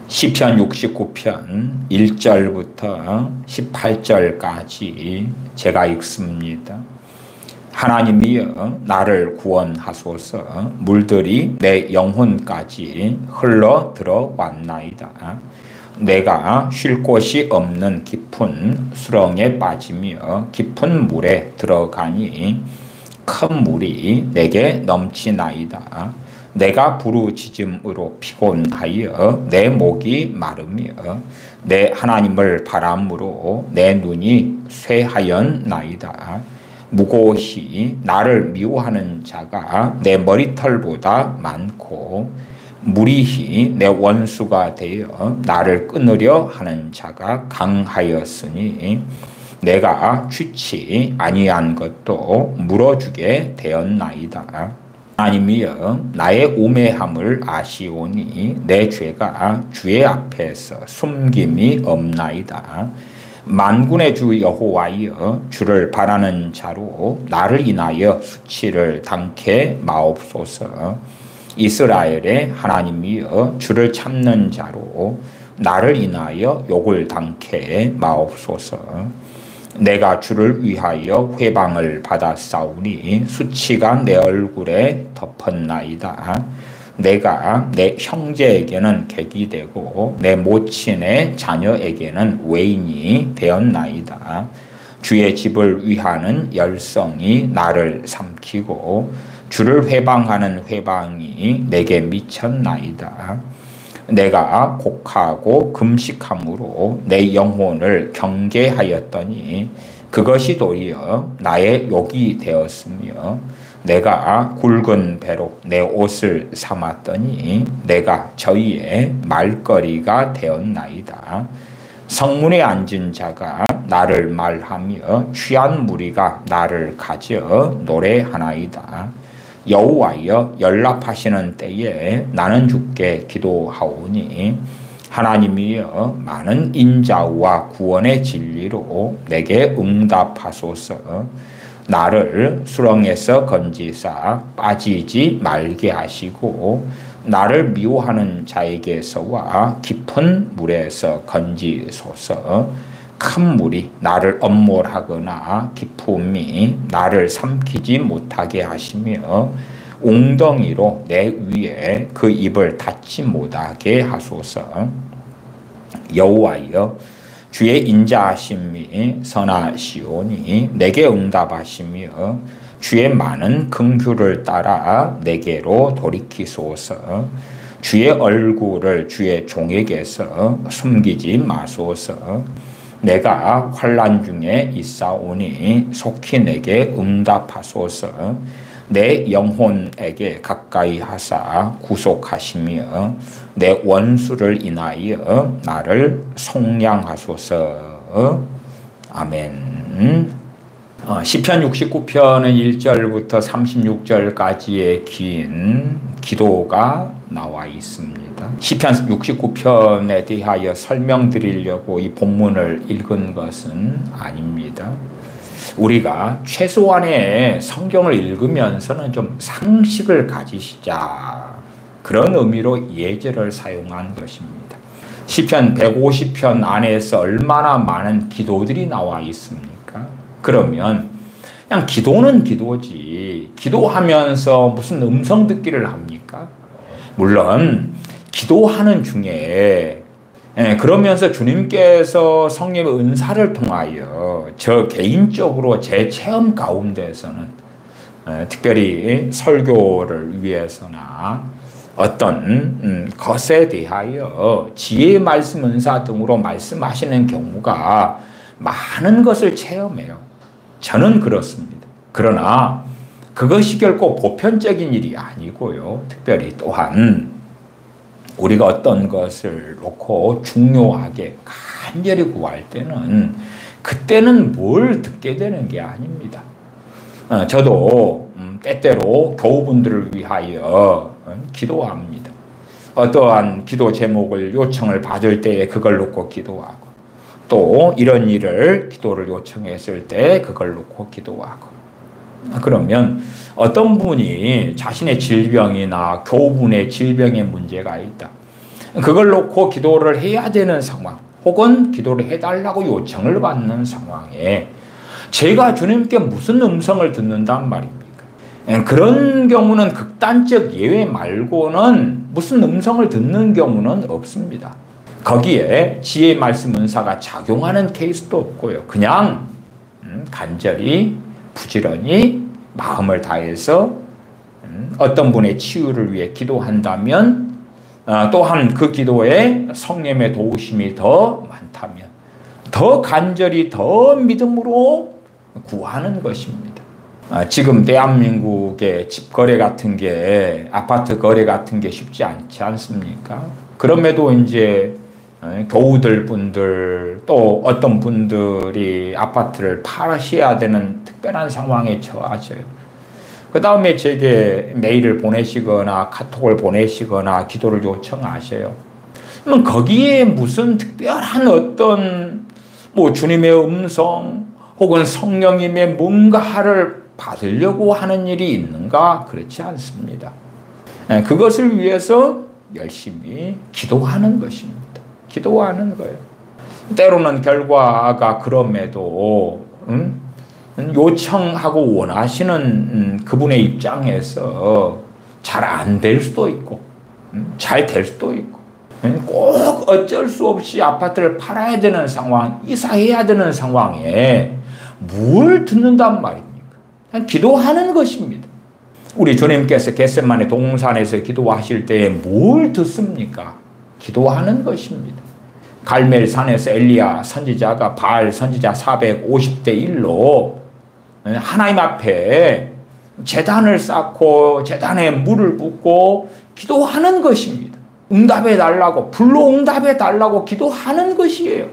시편 69편 1절부터 18절까지 제가 읽습니다. 하나님이여 나를 구원하소서. 물들이 내 영혼까지 흘러 들어왔나이다. 내가 쉴 곳이 없는 깊은 수렁에 빠지며 깊은 물에 들어가니 큰 물이 내게 넘치나이다. 내가 부르짖음으로 피곤하여 내 목이 마르며 내 하나님을 바람으로 내 눈이 쇠하였나이다. 무고히 나를 미워하는 자가 내 머리털보다 많고 무리히 내 원수가 되어 나를 끊으려 하는 자가 강하였으니 내가 취치 아니한 것도 물어주게 되었나이다. 하나님이여 나의 우매함을 아시오니 내 죄가 주의 앞에서 숨김이 없나이다. 만군의 주 여호와여 주를 바라는 자로 나를 인하여 수치를 당케 마옵소서. 이스라엘의 하나님이여 주를 찾는 자로 나를 인하여 욕을 당케 마옵소서. 내가 주를 위하여 회방을 받았사오니 수치가 내 얼굴에 덮었나이다. 내가 내 형제에게는 객이 되고 내 모친의 자녀에게는 외인이 되었나이다. 주의 집을 위하는 열성이 나를 삼키고 주를 회방하는 회방이 내게 미쳤나이다. 내가 곡하고 금식함으로 내 영혼을 경계하였더니 그것이 도리어 나의 욕이 되었으며 내가 굵은 배로 내 옷을 삼았더니 내가 저희의 말거리가 되었나이다. 성문에 앉은 자가 나를 말하며 취한 무리가 나를 가져 노래하나이다. 여호와여 연락하시는 때에 나는 주께 기도하오니 하나님이여 많은 인자와 구원의 진리로 내게 응답하소서. 나를 수렁에서 건지사 빠지지 말게 하시고 나를 미워하는 자에게서와 깊은 물에서 건지소서. 큰 물이 나를 엄몰하거나 깊음이 나를 삼키지 못하게 하시며 웅덩이로 내 위에 그 입을 닫지 못하게 하소서. 여호와여 주의 인자하심이 선하시오니 내게 응답하시며 주의 많은 긍휼을 따라 내게로 돌이키소서. 주의 얼굴을 주의 종에게서 숨기지 마소서. 내가 환난 중에 있사오니 속히 내게 응답하소서. 내 영혼에게 가까이 하사 구속하시며 내 원수를 인하여 나를 속량하소서. 아멘. 시편 69편은 1절부터 36절까지의 긴 기도가 나와 있습니다. 시편 69편에 대하여 설명드리려고 이 본문을 읽은 것은 아닙니다. 우리가 최소한의 성경을 읽으면서는 좀 상식을 가지시자, 그런 의미로 예제를 사용한 것입니다. 시편 150편 안에서 얼마나 많은 기도들이 나와 있습니까? 그러면 그냥 기도는 기도지, 기도하면서 무슨 음성 듣기를 합니까? 물론 기도하는 중에 그러면서 주님께서 성령의 은사를 통하여 저 개인적으로 제 체험 가운데에서는 특별히 설교를 위해서나 어떤 것에 대하여 지혜의 말씀 은사 등으로 말씀하시는 경우가 많은 것을 체험해요. 저는 그렇습니다. 그러나 그것이 결코 보편적인 일이 아니고요. 특별히 또한 우리가 어떤 것을 놓고 중요하게 간절히 구할 때는 그때는 뭘 듣게 되는 게 아닙니다. 저도 때때로 교우분들을 위하여 기도합니다. 어떠한 기도 제목을 요청을 받을 때에 그걸 놓고 기도하고 또 이런 일을 기도를 요청했을 때 그걸 놓고 기도하고 그러면 어떤 분이 자신의 질병이나 교우분의 질병에 문제가 있다. 그걸 놓고 기도를 해야 되는 상황, 혹은 기도를 해달라고 요청을 받는 상황에 제가 주님께 무슨 음성을 듣는단 말입니까? 그런 경우는 극단적 예외 말고는 무슨 음성을 듣는 경우는 없습니다. 거기에 지혜의 말씀 은사가 작용하는 케이스도 없고요. 그냥 간절히 부지런히 마음을 다해서 어떤 분의 치유를 위해 기도한다면, 또한 그 기도에 성령의 도우심이 더 많다면 더 간절히 더 믿음으로 구하는 것입니다. 지금 대한민국의 집 거래 같은 게, 아파트 거래 같은 게 쉽지 않지 않습니까? 그럼에도 이제 교우들 분들, 또 어떤 분들이 아파트를 팔으셔야 되는 특별한 상황에 처하셔요. 그 다음에 제게 메일을 보내시거나 카톡을 보내시거나 기도를 요청하셔요. 그럼 거기에 무슨 특별한 어떤 주님의 음성 혹은 성령님의 뭔가를 받으려고 하는 일이 있는가? 그렇지 않습니다. 그것을 위해서 열심히 기도하는 것입니다. 기도하는 거예요. 때로는 결과가 그럼에도 요청하고 원하시는 그분의 입장에서 잘 안 될 수도 있고 잘 될 수도 있고 꼭 어쩔 수 없이 아파트를 팔아야 되는 상황, 이사해야 되는 상황에 뭘 듣는단 말입니까? 그냥 기도하는 것입니다. 우리 주님께서 겟세마네 동산에서 기도하실 때에 뭘 듣습니까? 기도하는 것입니다. 갈멜산에서 엘리야 선지자가 바알 선지자 450대 1로 하나님 앞에 제단을 쌓고 제단에 물을 붓고 기도하는 것입니다. 응답해 달라고, 불로 응답해 달라고 기도하는 것이에요.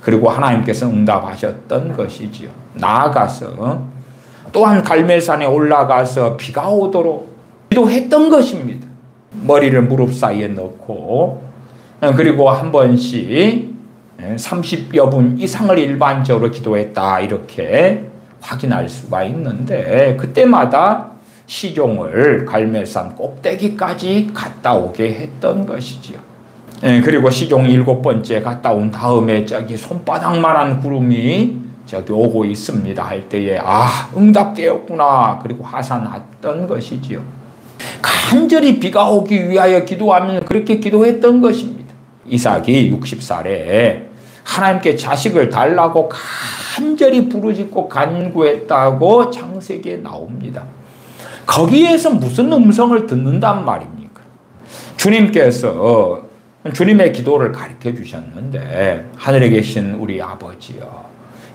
그리고 하나님께서 응답하셨던 것이지요. 나아가서 또한 갈멜산에 올라가서 비가 오도록 기도했던 것입니다. 머리를 무릎 사이에 넣고, 그리고 한 번씩 30여 분 이상을 일반적으로 기도했다, 이렇게 확인할 수가 있는데, 그때마다 시종을 갈멜산 꼭대기까지 갔다 오게 했던 것이지요. 그리고 시종 7번째 갔다 온 다음에 저기 손바닥만한 구름이 저기 오고 있습니다 할 때에 응답되었구나, 그리고 하산했던 것이지요. 간절히 비가 오기 위하여 기도하면 그렇게 기도했던 것입니다. 이삭이 60살에 하나님께 자식을 달라고 간절히 부르짖고 간구했다고 창세기에 나옵니다. 거기에서 무슨 음성을 듣는단 말입니까? 주님께서 주님의 기도를 가르쳐 주셨는데, 하늘에 계신 우리 아버지여,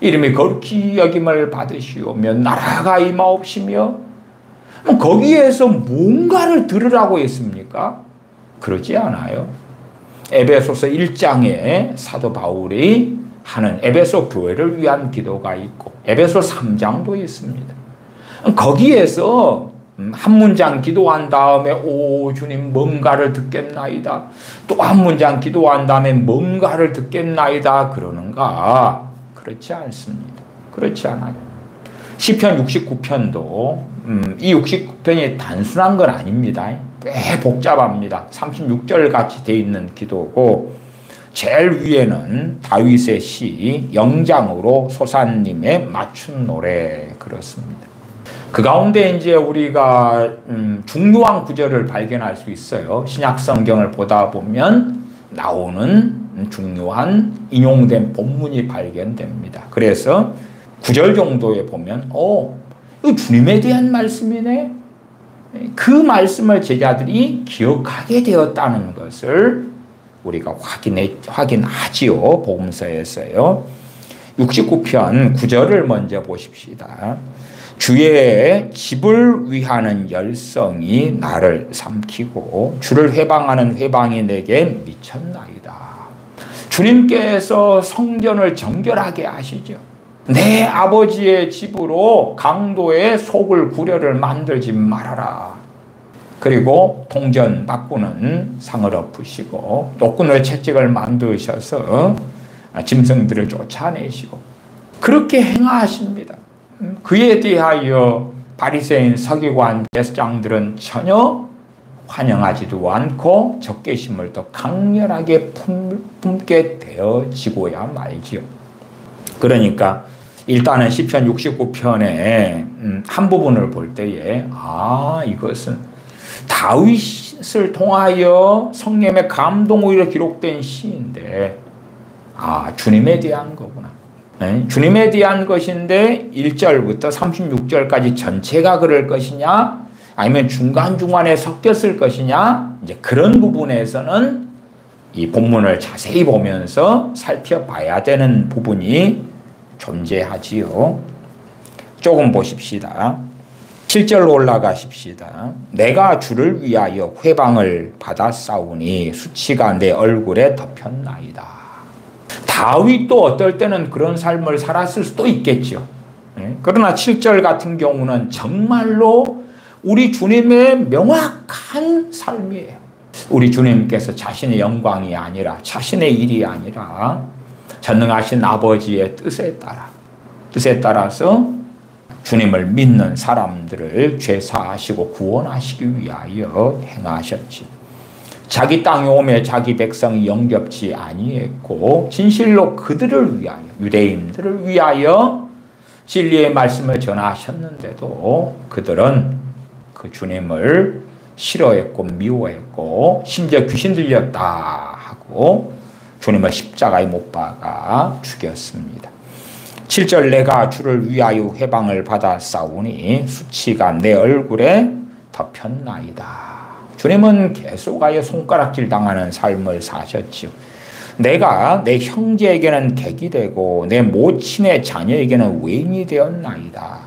이름이 거룩히 여김을 받으시오며 나라가 임하옵시며, 거기에서 뭔가를 들으라고 했습니까? 그러지 않아요. 에베소서 1장에 사도 바울이 하는 에베소 교회를 위한 기도가 있고 에베소 3장도 있습니다. 거기에서 한 문장 기도한 다음에 오 주님 뭔가를 듣겠나이다, 또 한 문장 기도한 다음에 뭔가를 듣겠나이다 그러는가? 그렇지 않습니다. 그렇지 않아요. 시편 69편도 이 69편이 단순한 건 아닙니다. 꽤 복잡합니다. 36절 같이 돼 있는 기도고, 제일 위에는 다윗의 시 영장으로 소사님의 맞춘 노래, 그렇습니다. 그 가운데 이제 우리가 중요한 구절을 발견할 수 있어요. 신약 성경을 보다 보면 나오는 중요한 인용된 본문이 발견됩니다. 그래서 9절 정도에 보면 이거 주님에 대한 말씀이네. 그 말씀을 제자들이 기억하게 되었다는 것을 우리가 확인하지요. 복음서에서요. 69편 9절을 먼저 보십시다. 주의 집을 위하는 열성이 나를 삼키고 주를 회방하는 회방이 내게 미쳤나이다. 주님께서 성전을 정결하게 하시죠. 내 아버지의 집으로 강도의 속을 구려를 만들지 말아라. 그리고 동전 바꾸는 상을 엎으시고 노끈의 채찍을 만드셔서 짐승들을 쫓아내시고 그렇게 행하십니다. 그에 대하여 바리새인 서기관 제사장들은 전혀 환영하지도 않고 적개심을 더 강렬하게 품게 되어지고야 말지요. 그러니까 일단은 시편 69편의 한 부분을 볼 때에 이것은 다윗을 통하여 성령의 감동으로 기록된 시인데 주님에 대한 거구나. 네? 주님에 대한 것인데 1절부터 36절까지 전체가 그럴 것이냐 아니면 중간중간에 섞였을 것이냐 이제 그런 부분에서는 이 본문을 자세히 보면서 살펴봐야 되는 부분이 존재하지요. 조금 보십시다. 7절로 올라가십시다. 내가 주를 위하여 회방을 받아 싸우니 수치가 내 얼굴에 덮였나이다. 다윗도 어떨 때는 그런 삶을 살았을 수도 있겠죠. 그러나 7절 같은 경우는 정말로 우리 주님의 명확한 삶이에요. 우리 주님께서 자신의 영광이 아니라 자신의 일이 아니라 전능하신 아버지의 뜻에 따라서 주님을 믿는 사람들을 죄사하시고 구원하시기 위하여 행하셨지. 자기 땅에 오매 자기 백성이 영접지 아니했고 진실로 그들을 위하여 유대인들을 위하여 진리의 말씀을 전하셨는데도 그들은 그 주님을 싫어했고 미워했고 심지어 귀신 들렸다 하고 주님을 십자가에 못 박아 죽였습니다. 7절 내가 주를 위하여 회방을 받아 싸우니 수치가 내 얼굴에 덮였나이다. 주님은 계속하여 손가락질 당하는 삶을 사셨지요. 내가 내 형제에게는 객이 되고 내 모친의 자녀에게는 외인이 되었나이다.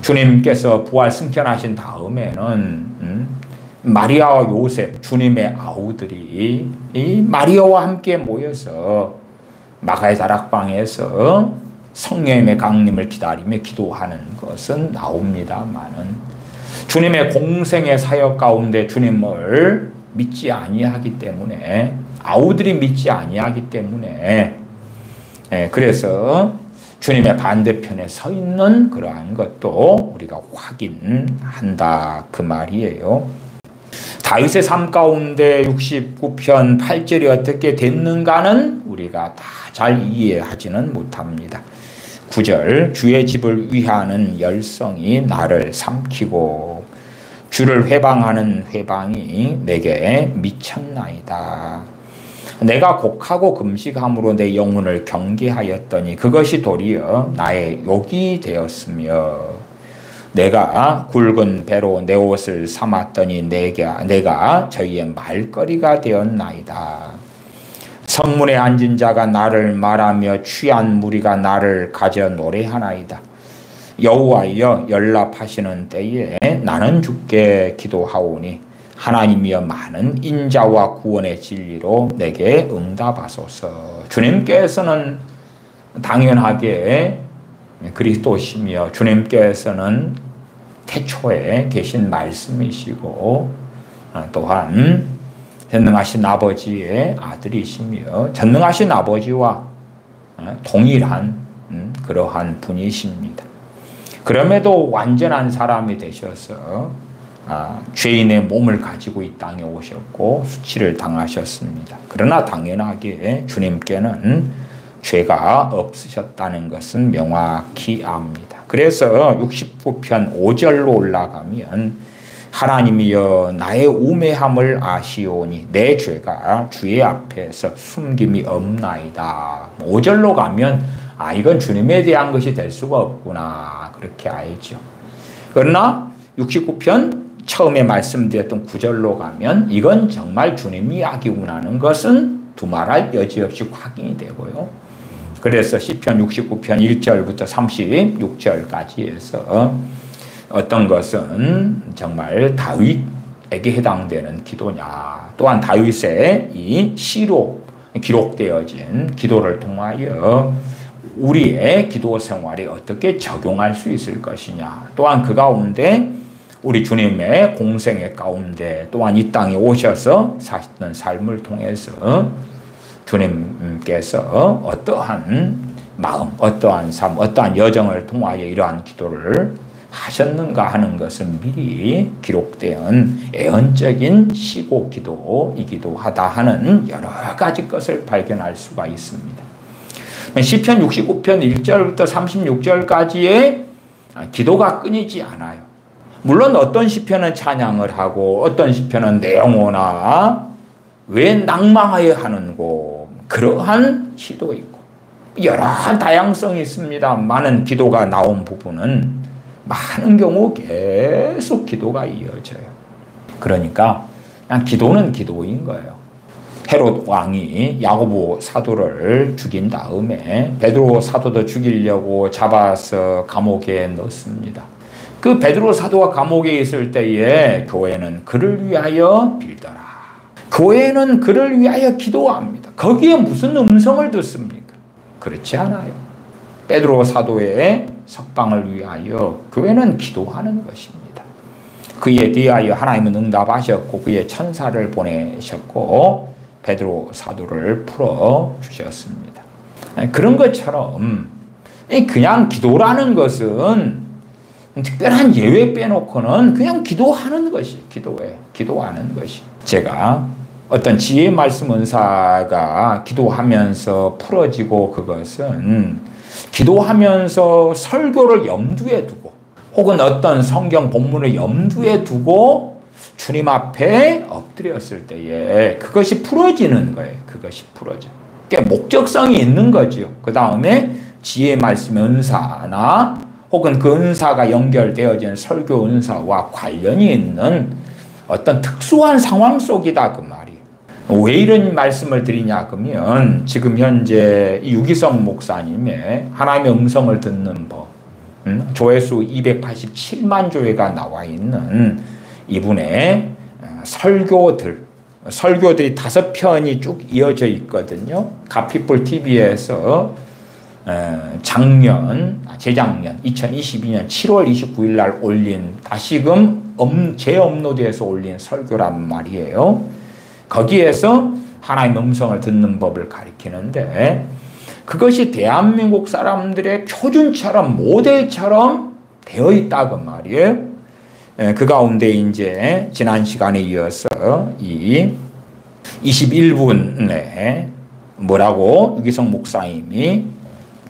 주님께서 부활 승천하신 다음에는 마리아와 요셉 주님의 아우들이 이 마리아와 함께 모여서 마가의 다락방에서 성령의 강림을 기다리며 기도하는 것은 나옵니다만은 주님의 공생의 사역 가운데 주님을 믿지 아니하기 때문에 아우들이 믿지 아니하기 때문에 그래서 주님의 반대편에 서 있는 그러한 것도 우리가 확인한다 그 말이에요. 다윗의 삶 가운데 69편 8절이 어떻게 됐는가는 우리가 다 잘 이해하지는 못합니다. 9절 주의 집을 위하는 열성이 나를 삼키고 주를 회방하는 회방이 내게 미쳤나이다. 내가 곡하고 금식함으로 내 영혼을 경계하였더니 그것이 도리어 나의 욕이 되었으며 내가 굵은 배로 내 옷을 삼았더니 내가 저희의 말거리가 되었나이다. 성문에 앉은 자가 나를 말하며 취한 무리가 나를 가져 노래하나이다. 여호와여 연락하시는 때에 나는 주께 기도하오니 하나님이여 많은 인자와 구원의 진리로 내게 응답하소서. 주님께서는 당연하게 그리스도시며 주님께서는 태초에 계신 말씀이시고 또한 전능하신 아버지의 아들이시며 전능하신 아버지와 동일한 그러한 분이십니다. 그럼에도 완전한 사람이 되셔서 죄인의 몸을 가지고 이 땅에 오셨고 수치를 당하셨습니다. 그러나 당연하게 주님께는 죄가 없으셨다는 것은 명확히 압니다. 그래서 69편 5절로 올라가면 하나님이여 나의 우매함을 아시오니 내 죄가 주의 앞에서 숨김이 없나이다. 5절로 가면 이건 주님에 대한 것이 될 수가 없구나 그렇게 알죠. 그러나 69편 처음에 말씀드렸던 9절로 가면 이건 정말 주님 이야기구나 하는 것은 두말할 여지 없이 확인이 되고요. 그래서 시편 69편 1절부터 36절까지 해서 어떤 것은 정말 다윗에게 해당되는 기도냐 또한 다윗의 이 시로 기록되어진 기도를 통하여 우리의 기도 생활에 어떻게 적용할 수 있을 것이냐 또한 그 가운데 우리 주님의 공생의 가운데 또한 이 땅에 오셔서 사시는 삶을 통해서 주님께서 어떠한 마음, 어떠한 삶, 어떠한 여정을 통하여 이러한 기도를 하셨는가 하는 것은 미리 기록된 애언적인 시고 기도이기도 하다 하는 여러 가지 것을 발견할 수가 있습니다. 시편 69편 1절부터 36절까지의 기도가 끊이지 않아요. 물론 어떤 시편은 찬양을 하고 어떤 시편은 내영호나 왜 낭망하여 하는고 그러한 시도 있고 여러 다양성이 있습니다. 많은 기도가 나온 부분은 많은 경우 계속 기도가 이어져요. 그러니까 그냥 기도는 기도인 거예요. 헤롯 왕이 야고보 사도를 죽인 다음에 베드로 사도도 죽이려고 잡아서 감옥에 넣습니다. 그 베드로 사도가 감옥에 있을 때에 교회는 그를 위하여 빌더라. 교회는 그를 위하여 기도합니다. 거기에 무슨 음성을 듣습니까? 그렇지 않아요. 베드로 사도의 석방을 위하여 교회는 기도하는 것입니다. 그에 대하여 하나님은 응답하셨고 그의 천사를 보내셨고 베드로 사도를 풀어주셨습니다. 그런 것처럼 그냥 기도라는 것은 특별한 예외 빼놓고는 그냥 기도하는 것이 기도하는 것이. 제가 어떤 지혜 말씀 은사가 기도하면서 풀어지고 그것은 기도하면서 설교를 염두에 두고 혹은 어떤 성경 본문을 염두에 두고 주님 앞에 엎드렸을 때에 그것이 풀어지는 거예요. 그것이 풀어져. 그러니까 목적성이 있는 거죠. 그 다음에 지혜 말씀 은사나 혹은 그 은사가 연결되어진 설교 은사와 관련이 있는 어떤 특수한 상황 속이다 그 말이에요. 왜 이런 말씀을 드리냐 그러면 지금 현재 유기성 목사님의 하나님의 음성을 듣는 법, 조회수 287만 조회가 나와 있는 이분의 설교들이 5편이 쭉 이어져 있거든요. 갓피플 TV에서 재작년 2022년 7월 29일 날 올린 다시금 재업로드에서 올린 설교란 말이에요. 거기에서 하나님의 음성을 듣는 법을 가리키는데 그것이 대한민국 사람들의 표준처럼 모델처럼 되어 있다고 말이에요. 그 가운데 이제 지난 시간에 이어서 이 21분에 뭐라고 유기성 목사님이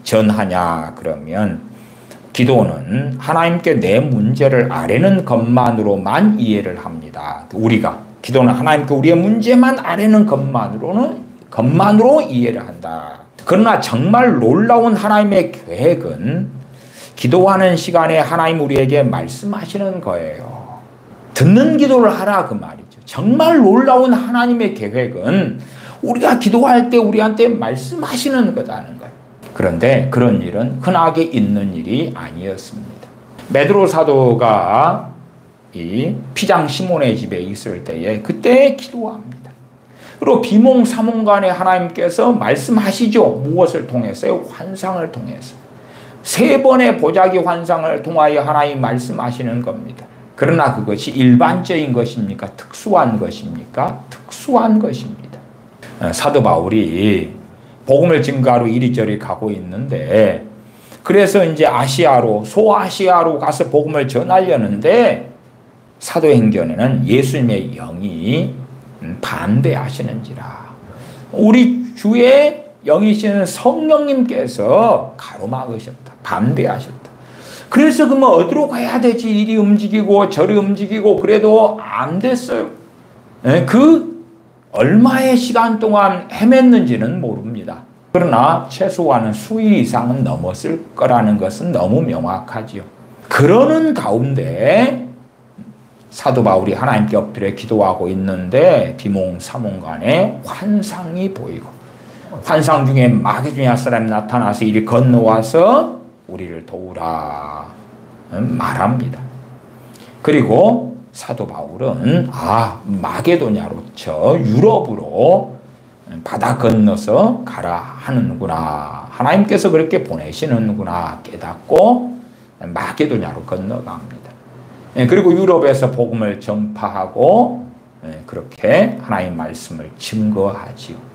전하냐 그러면 기도는 하나님께 내 문제를 아뢰는 것만으로만 이해를 합니다. 기도는 하나님께 우리의 문제만 아뢰는 것만으로 이해를 한다. 그러나 정말 놀라운 하나님의 계획은 기도하는 시간에 하나님 우리에게 말씀하시는 거예요. 듣는 기도를 하라 그 말이죠. 정말 놀라운 하나님의 계획은 우리가 기도할 때 우리한테 말씀하시는 거다는 거예요. 그런데 그런 일은 흔하게 있는 일이 아니었습니다. 베드로 사도가 이 피장 시몬의 집에 있을 때에 그때 기도합니다. 그리고 비몽사몽간에 하나님께서 말씀하시죠. 무엇을 통해서요? 환상을 통해서. 3번의 보자기 환상을 통하여 하나님 말씀하시는 겁니다. 그러나 그것이 일반적인 것입니까? 특수한 것입니까? 특수한 것입니다. 사도 바울이 복음을 증거하러 이리저리 가고 있는데 그래서 이제 소아시아로 가서 복음을 전하려는데 사도행전에는 예수님의 영이 반대하시는지라. 우리 주의 영이시는 성령님께서 가로막으셨다. 반대하셨다. 그래서 그러면 어디로 가야 되지? 이리 움직이고 저리 움직이고 그래도 안 됐어요. 그 얼마의 시간 동안 헤맸는지는 모릅니다. 그러나 최소한은 수일 이상은 넘었을 거라는 것은 너무 명확하지요. 그러는 가운데 사도 바울이 하나님께 엎드려 기도하고 있는데 비몽사몽간에 환상이 보이고 환상 중에 마게도냐 사람이 나타나서 이리 건너와서 우리를 도우라 말합니다. 그리고 사도 바울은 마게도냐로 유럽으로 바다 건너서 가라 하는구나. 하나님께서 그렇게 보내시는구나 깨닫고 마게도냐로 건너갑니다. 그리고 유럽에서 복음을 전파하고 그렇게 하나님의 말씀을 증거하지요.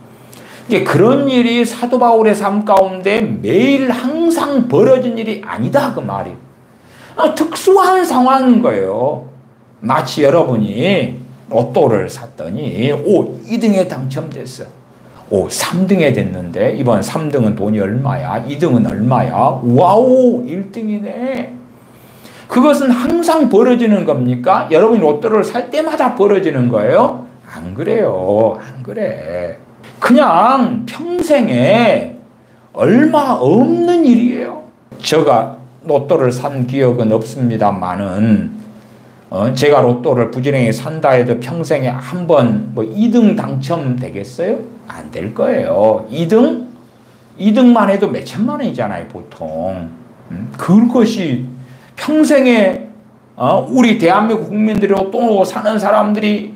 이게 그런 일이 사도 바울의 삶 가운데 매일 항상 벌어진 일이 아니다 그 말이에요. 특수한 상황인 거예요. 마치 여러분이 로또를 샀더니 2등에 당첨됐어. 3등에 됐는데 이번 3등은 돈이 얼마야? 2등은 얼마야? 와우, 1등이네. 그것은 항상 벌어지는 겁니까? 여러분이 로또를 살 때마다 벌어지는 거예요? 안 그래요. 안 그래. 그냥 평생에 얼마 없는 일이에요. 제가 로또를 산 기억은 없습니다만은 제가 로또를 부지런히 산다 해도 평생에 한 번 2등 당첨되겠어요? 안 될 거예요. 2등만 해도 몇 천만 원이잖아요, 보통. 그것이 평생에 우리 대한민국 국민들이 로또 사는 사람들이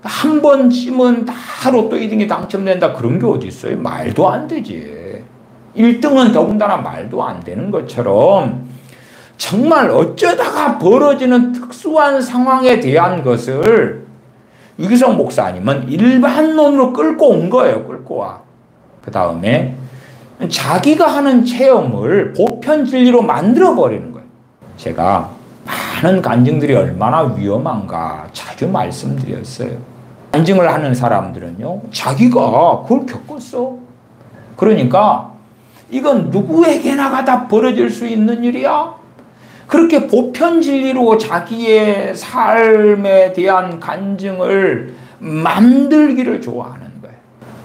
한 번쯤은 다 로또 2등이 당첨된다, 그런 게 어디 있어요? 말도 안 되지. 1등은 더군다나 말도 안 되는 것처럼 정말 어쩌다가 벌어지는 특수한 상황에 대한 것을 유기성 목사님은 일반론으로 끌고 온 거예요. 끌고 와. 그 다음에 자기가 하는 체험을 보편 진리로 만들어버리는 거예요. 제가 많은 간증들이 얼마나 위험한가 자주 말씀드렸어요. 간증을 하는 사람들은요, 자기가 그걸 겪었어. 그러니까 이건 누구에게나 다 벌어질 수 있는 일이야. 그렇게 보편 진리로 자기의 삶에 대한 간증을 만들기를 좋아하는 거예요.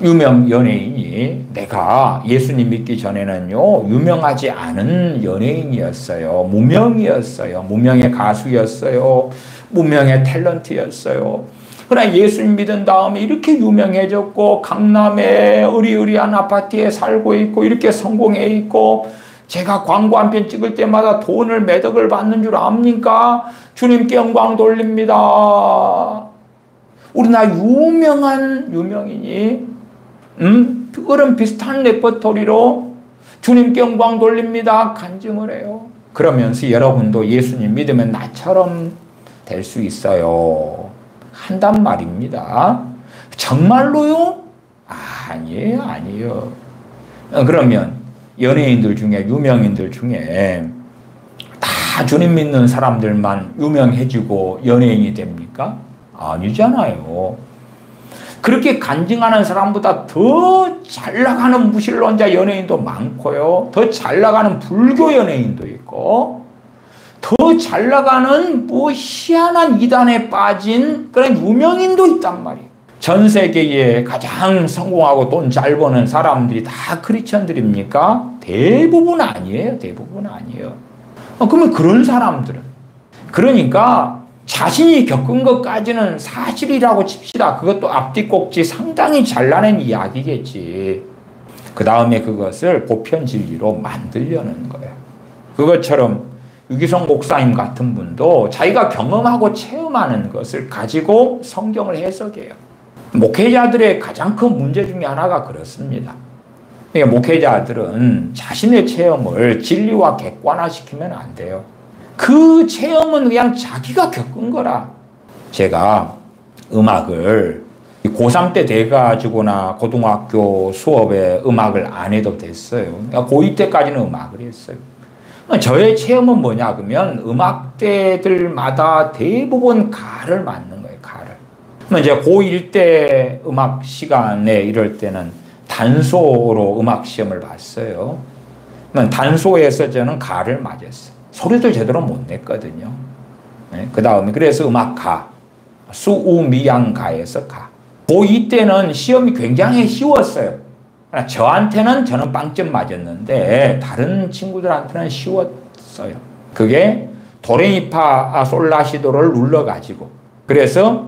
유명 연예인이, 내가 예수님 믿기 전에는요, 유명하지 않은 연예인이었어요. 무명이었어요. 무명의 가수였어요. 무명의 탤런트였어요. 그러나 예수님 믿은 다음에 이렇게 유명해졌고, 강남의 으리으리한 아파트에 살고 있고, 이렇게 성공해 있고, 제가 광고 한 편 찍을 때마다 돈을 매덕을 받는 줄 압니까? 주님께 영광 돌립니다. 우리나라 유명한 유명인이 그런 비슷한 레퍼토리로 주님께 영광 돌립니다 간증을 해요. 그러면서 여러분도 예수님 믿으면 나처럼 될 수 있어요 한단 말입니다. 정말로요? 아니에요, 아니에요. 그러면 연예인들 중에, 유명인들 중에 다 주님 믿는 사람들만 유명해지고 연예인이 됩니까? 아니잖아요. 그렇게 간증하는 사람보다 더 잘 나가는 무신론자 연예인도 많고요. 더 잘 나가는 불교 연예인도 있고, 더 잘 나가는 희한한 이단에 빠진 그런 유명인도 있단 말이에요. 전 세계에 가장 성공하고 돈 잘 버는 사람들이 다 크리스천들입니까? 대부분 아니에요. 대부분 아니에요. 그러면 그런 사람들은, 그러니까 자신이 겪은 것까지는 사실이라고 칩시다. 그것도 앞뒤 꼭지 상당히 잘나는 이야기겠지. 그 다음에 그것을 보편 진리로 만들려는 거예요. 그것처럼 유기성 목사님 같은 분도 자기가 경험하고 체험하는 것을 가지고 성경을 해석해요. 목회자들의 가장 큰 문제 중에 하나가 그렇습니다. 그러니까 목회자들은 자신의 체험을 진리와 객관화시키면 안 돼요. 그 체험은 그냥 자기가 겪은 거라. 제가 음악을 고3 때 돼가지고나 고등학교 수업에 음악을 안 해도 됐어요. 그러니까 고2 때까지는 음악을 했어요. 저의 체험은 뭐냐 그러면 음악대들마다 대부분 가를 맞는 거예요. 가를. 이제 고1 때 음악 시간에 이럴 때는 단소로 음악 시험을 봤어요. 단소에서 저는 가를 맞았어요. 소리도 제대로 못 냈거든요. 네? 그 다음에 그래서 음악 가, 수우미양가에서 가. 고2 때는 시험이 굉장히 쉬웠어요. 저는 빵점 맞았는데 다른 친구들한테는 쉬웠어요. 그게 도레미파 솔라시도를 눌러가지고, 그래서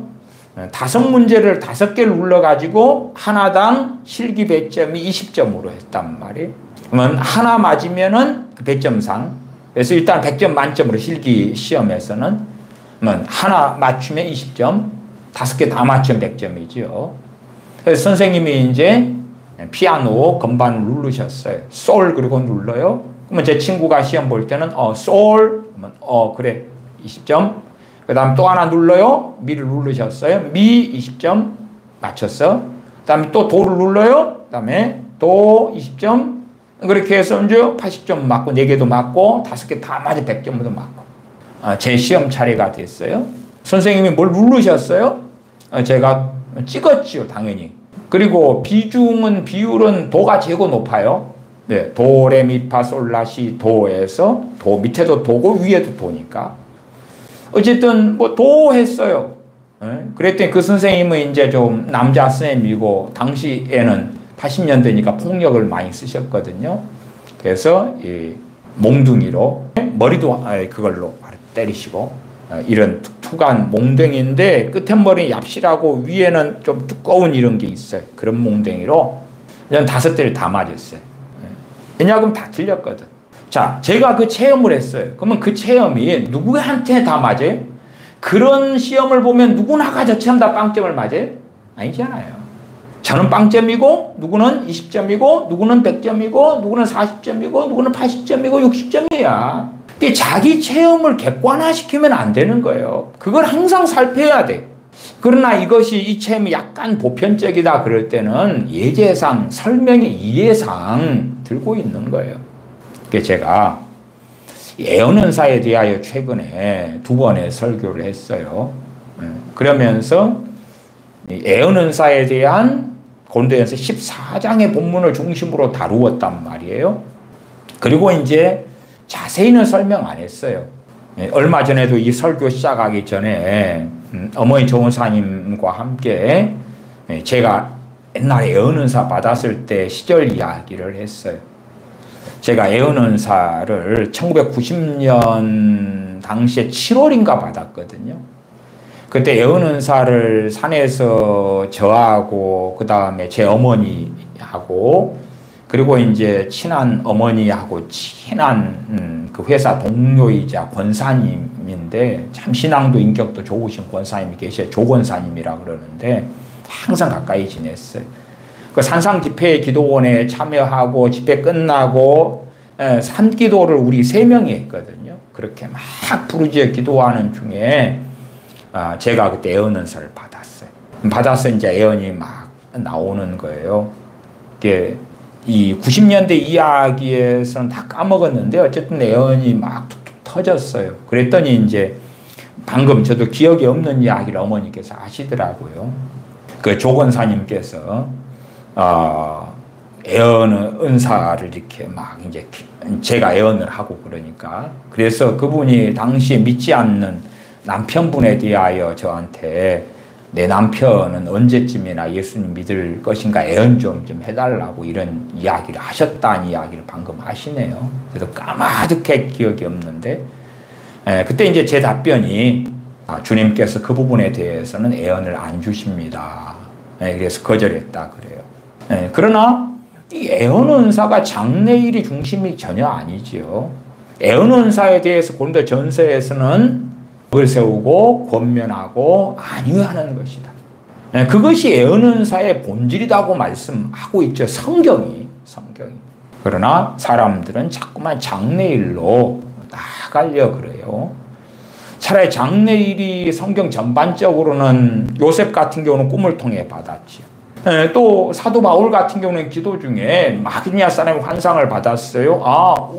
5문제를 5개를 눌러가지고 하나당 실기 배점이 20점으로 했단 말이에요. 그러면 하나 맞으면은 배점상, 그래서 일단 100점 만점으로 실기 시험에서는 하나 맞추면 20점, 5개 다 맞추면 100점이죠. 그래서 선생님이 이제 피아노 건반을 누르셨어요. 솔 그리고 눌러요. 그러면 제 친구가 시험 볼 때는 솔 그러면 그래 20점. 그 다음 또 하나 눌러요. 미를 누르셨어요. 미 20점 맞췄어. 그 다음에 또 도를 눌러요. 그 다음에 도 20점. 그렇게 해서 이제 80점 맞고 4개도 맞고 5개 다 맞아 100점도 맞고. 제 시험 차례가 됐어요. 선생님이 뭘 누르셨어요? 제가 찍었지요, 당연히. 그리고 비율은 도가 제고 높아요. 네, 도, 레, 미, 파, 솔, 라, 시, 도에서 도 밑에도 도고 위에도 도니까. 어쨌든 뭐 도 했어요. 그랬더니 그 선생님은 이제 좀 남자 선생님이고 당시에는 80년대니까 폭력을 많이 쓰셨거든요. 그래서 이 몽둥이로 머리도 그걸로 때리시고 이런 툭툭한 몽둥이인데 끝에 머리 얍실하고 위에는 좀 두꺼운 이런 게 있어요. 그런 몽둥이로 그냥 5대를 다 맞았어요. 왜냐하면 다 틀렸거든. 자, 제가 그 체험을 했어요. 그러면 그 체험이 누구한테 다 맞아요? 그런 시험을 보면 누구나가 저 체험 다 빵점을 맞아요? 아니잖아요. 저는 빵점이고 누구는 20점이고 누구는 100점이고 누구는 40점이고 누구는 80점이고 60점이야. 자기 체험을 객관화시키면 안 되는 거예요. 그걸 항상 살펴야 돼. 그러나 이것이 이 체험이 약간 보편적이다 그럴 때는 예제상 설명의 이해상 들고 있는 거예요. 그래서 제가 애언은사에 대하여 최근에 2번의 설교를 했어요. 그러면서 애언은사에 대한 고린도전서 14장의 본문을 중심으로 다루었단 말이에요. 그리고 이제 자세히는 설명 안 했어요. 얼마 전에도 이 설교 시작하기 전에 어머니 조은사님과 함께 제가 옛날에 애언은사 받았을 때 시절 이야기를 했어요. 제가 애언은사를 1990년 당시에 7월인가 받았거든요. 그때 애언은사를 산에서 저하고 그 다음에 제 어머니하고 그리고 이제 친한 어머니하고 친한 그 회사 동료이자 권사님인데 참 신앙도 인격도 좋으신 권사님이 계셔요. 조권사님이라 그러는데 항상 가까이 지냈어요. 그 산상 집회 기도원에 참여하고 집회 끝나고 산기도를 우리 3명이 했거든요. 그렇게 막 부르짖어 기도하는 중에 제가 그때 애언은사를 받았어요. 받아서 이제 애언이 막 나오는 거예요. 이게 이 90년대 이야기에서는 다 까먹었는데 어쨌든 애언이 막 툭툭 터졌어요. 그랬더니 이제 방금 저도 기억이 없는 이야기를 어머니께서 하시더라고요. 그 조건사님께서 애언 은사를 이렇게 막 이제 제가 애언을 하고 그러니까 그래서 그분이 당시에 믿지 않는 남편분에 대하여 저한테 내 남편은 언제쯤이나 예수님 믿을 것인가 애언 좀 해달라고 이런 이야기를 하셨다는 이야기를 방금 하시네요. 그래서 까마득해 기억이 없는데 그때 이제 제 답변이 주님께서 그 부분에 대해서는 애언을 안 주십니다. 그래서 거절했다 그래요. 그러나 이 애언 은사가 장래일이 중심이 전혀 아니지요. 애언 은사에 대해서 고린도 전서에서는 을 세우고 권면하고 안위하는 것이다. 그것이 애언 은사의 본질이라고 말씀하고 있죠. 성경이. 그러나 사람들은 자꾸만 장래일로 나아가려 그래요. 차라리 장래일이 성경 전반적으로는 요셉 같은 경우는 꿈을 통해 받았지요. 또 사도 바울 같은 경우는 기도 중에 마게도냐 사람의 환상을 받았어요.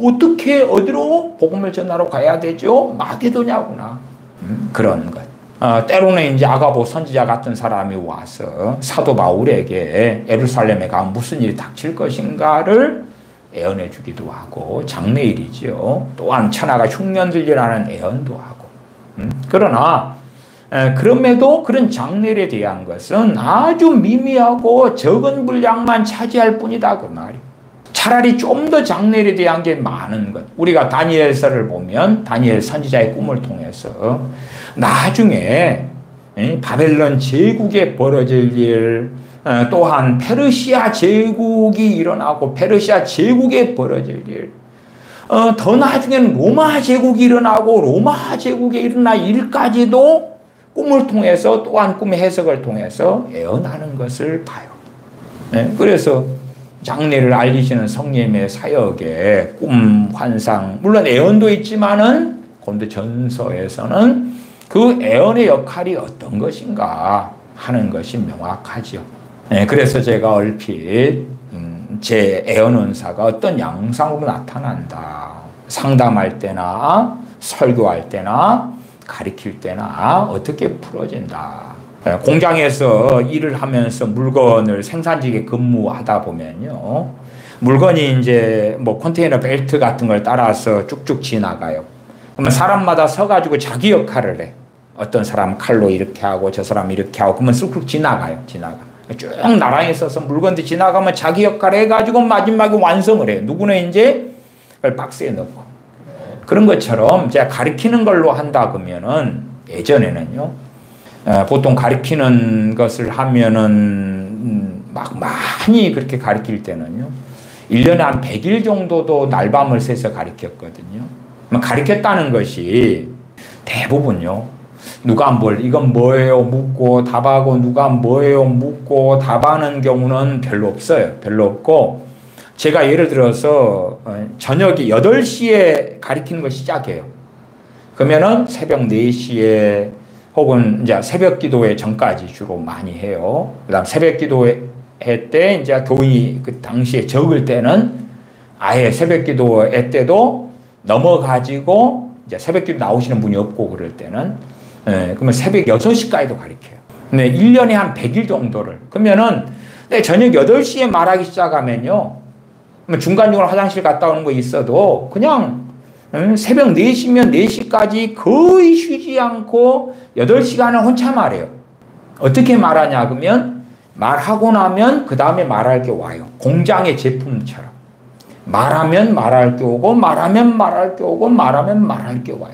어떻게 어디로 복음을 전하러 가야 되죠? 마게도냐구나. 그런 것. 때로는 이제 아가보 선지자 같은 사람이 와서 사도 바울에게 예루살렘에 가면 무슨 일이 닥칠 것인가를 애언해 주기도 하고 장래일이지요. 또한 천하가 흉년들리라는 애언도 하고. 그러나 그럼에도 그런 장래일에 대한 것은 아주 미미하고 적은 분량만 차지할 뿐이다 그 말이에요. 차라리 좀 더 장래일에 대한 게 많은 것. 우리가 다니엘서를 보면 다니엘 선지자의 꿈을 통해서 나중에 바벨론 제국에 벌어질 일, 또한 페르시아 제국이 일어나고 페르시아 제국에 벌어질 일, 더 나중에는 로마 제국이 일어나고 로마 제국에 일어날 일까지도 꿈을 통해서 또한 꿈의 해석을 통해서 애언하는 것을 봐요. 그래서 장래를 알리시는 성령님의 사역에 꿈, 환상, 물론 애언도 있지만은 고린도 전서에서는 그 애언의 역할이 어떤 것인가 하는 것이 명확하죠. 그래서 제가 얼핏 제 애언 은사가 어떤 양상으로 나타난다. 상담할 때나 설교할 때나 가르칠 때나 어떻게 풀어진다. 공장에서 일을 하면서 물건을 생산직에 근무하다 보면요. 물건이 이제 뭐 컨테이너 벨트 같은 걸 따라서 쭉쭉 지나가요. 그러면 사람마다 서가지고 자기 역할을 해. 어떤 사람 칼로 이렇게 하고 저 사람 이렇게 하고 그러면 쑥쑥 지나가요. 쭉 나란히 서서 물건들 지나가면 자기 역할을 해가지고 마지막에 완성을 해요. 누구는 이제 그걸 박스에 넣고. 그런 것처럼 제가 가르치는 걸로 한다 그러면은 예전에는요. 보통 가르치는 것을 하면은 막 많이 그렇게 가르칠 때는요. 1년에 한 100일 정도도 날밤을 새서 가르쳤거든요. 가르쳤다는 것이 대부분요. 누가 이건 뭐예요? 묻고 답하고 누가 뭐예요? 묻고 답하는 경우는 별로 없어요. 별로 없고 제가 예를 들어서 저녁에 8시에 가르치는 걸 시작해요. 그러면은 새벽 4시에 혹은 이제 새벽 기도회 전까지 주로 많이 해요. 그 다음 새벽 기도회 때 이제 교인이 그 당시에 적을 때는 아예 새벽 기도회 때도 넘어가지고 이제 새벽 기도 나오시는 분이 없고 그럴 때는 그러면 새벽 6시까지도 가르쳐요. 근데 1년에 한 100일 정도를. 그러면은 저녁 8시에 말하기 시작하면요. 중간중간 화장실 갔다 오는 거 있어도 그냥 새벽 4시면 4시까지 거의 쉬지 않고 8시간을 혼자 말해요. 어떻게 말하냐 그러면 말하고 나면 그 다음에 말할 게 와요. 공장의 제품처럼. 말하면 말할 게 오고 말하면 말할 게 오고 말하면 말할 게 와요.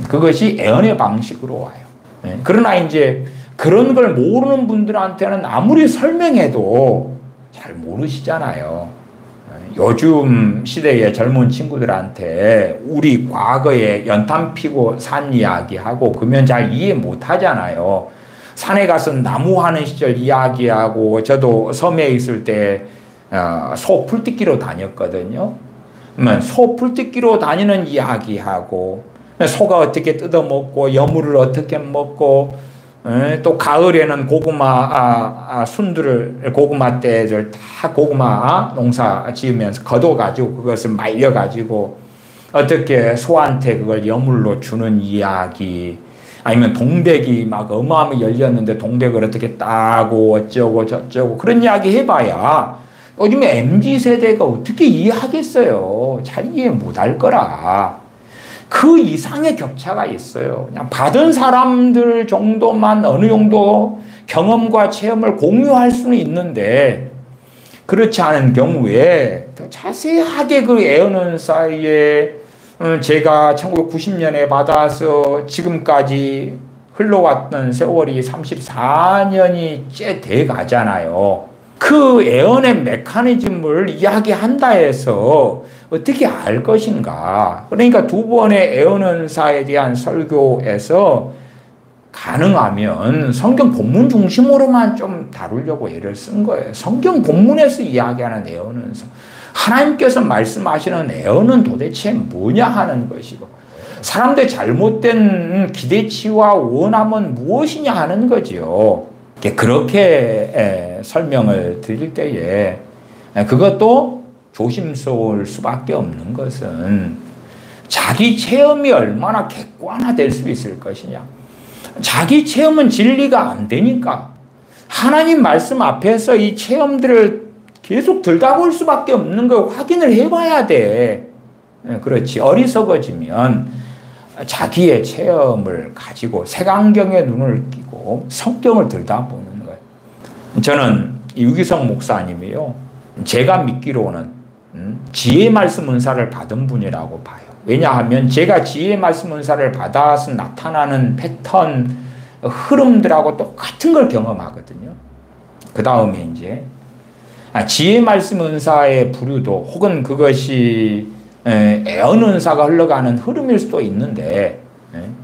그것이 애언의 방식으로 와요. 그러나 이제 그런 걸 모르는 분들한테는 아무리 설명해도 잘 모르시잖아요. 요즘 시대의 젊은 친구들한테 우리 과거에 연탄 피고 산 이야기하고 그러면 잘 이해 못 하잖아요. 산에 가서 나무하는 시절 이야기하고 저도 섬에 있을 때 소 풀뜯기로 다녔거든요. 소 풀뜯기로 다니는 이야기하고 소가 어떻게 뜯어먹고 여물을 어떻게 먹고 또 가을에는 고구마 순들을 고구마 떼를 다 고구마 농사 지으면서 걷어가지고 그것을 말려가지고 어떻게 소한테 그걸 여물로 주는 이야기 아니면 동백이 막 어마어마하게 열렸는데 동백을 어떻게 따고 어쩌고 저쩌고 그런 이야기 해봐야 요즘에 MZ세대가 어떻게 이해하겠어요. 잘 이해 못할 거라. 그 이상의 격차가 있어요. 그냥 받은 사람들 정도만 어느 정도 경험과 체험을 공유할 수는 있는데 그렇지 않은 경우에 더 자세하게 그 애어는 사이에 제가 1990년에 받아서 지금까지 흘러왔던 세월이 34년이 째 돼 가잖아요. 그 애언의 메커니즘을 이야기한다 해서 어떻게 알 것인가. 그러니까 두 번의 애언은사에 대한 설교에서 가능하면 성경 본문 중심으로만 좀 다루려고 애를 쓴 거예요. 성경 본문에서 이야기하는 애언은사. 하나님께서 말씀하시는 애언은 도대체 뭐냐 하는 것이고 사람들의 잘못된 기대치와 원함은 무엇이냐 하는 거지요. 그렇게 설명을 드릴 때에 그것도 조심스러울 수밖에 없는 것은 자기 체험이 얼마나 객관화될 수 있을 것이냐. 자기 체험은 진리가 안 되니까 하나님 말씀 앞에서 이 체험들을 계속 들다볼 수밖에 없는 거 확인을 해봐야 돼. 그렇지. 어리석어지면 자기의 체험을 가지고 색안경에 눈을 끼고 성경을 들다보는 거예요. 저는 유기성 목사님이요. 제가 믿기로는 지혜 말씀 은사를 받은 분이라고 봐요. 왜냐하면 제가 지혜 말씀 은사를 받아서 나타나는 패턴, 흐름들하고 똑같은 걸 경험하거든요. 그 다음에 이제 지혜 말씀 은사의 부류도 혹은 그것이 애언 은사가 흘러가는 흐름일 수도 있는데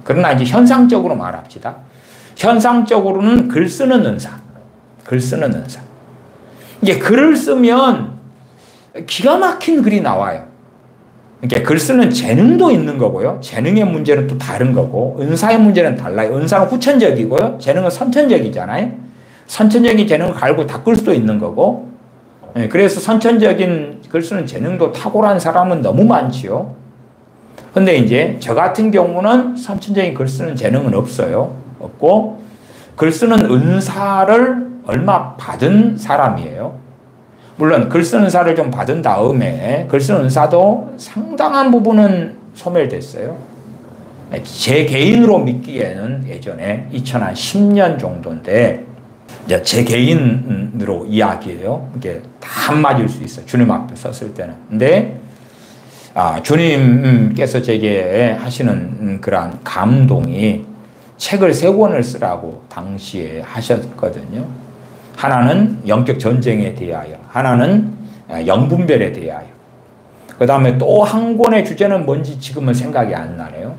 그러나 이제 현상적으로 말합시다. 현상적으로는 글 쓰는 은사. 글 쓰는 은사. 이게 글을 쓰면 기가 막힌 글이 나와요. 그러니까 글 쓰는 재능도 있는 거고요. 재능의 문제는 또 다른 거고 은사의 문제는 달라요. 은사는 후천적이고요. 재능은 선천적이잖아요. 선천적인 재능을 갈고 닦을 수도 있는 거고 그래서 선천적인 글 쓰는 재능도 탁월한 사람은 너무 많지요. 근데 이제 저 같은 경우는 선천적인 글 쓰는 재능은 없어요. 없고, 글 쓰는 은사를 얼마 받은 사람이에요. 물론 글 쓰는 은사를 좀 받은 다음에 글 쓰는 은사도 상당한 부분은 소멸됐어요. 제 개인으로 믿기에는 예전에 2010년 정도인데, 제 개인으로 이야기해요. 이게 다 안 맞을 수 있어요. 주님 앞에 섰을 때는. 근데 주님께서 제게 하시는 그러한 감동이 책을 3권을 쓰라고 당시에 하셨거든요. 하나는 영적 전쟁에 대하여, 하나는 영분별에 대하여. 그 다음에 또 한 권의 주제는 뭔지 지금은 생각이 안 나네요.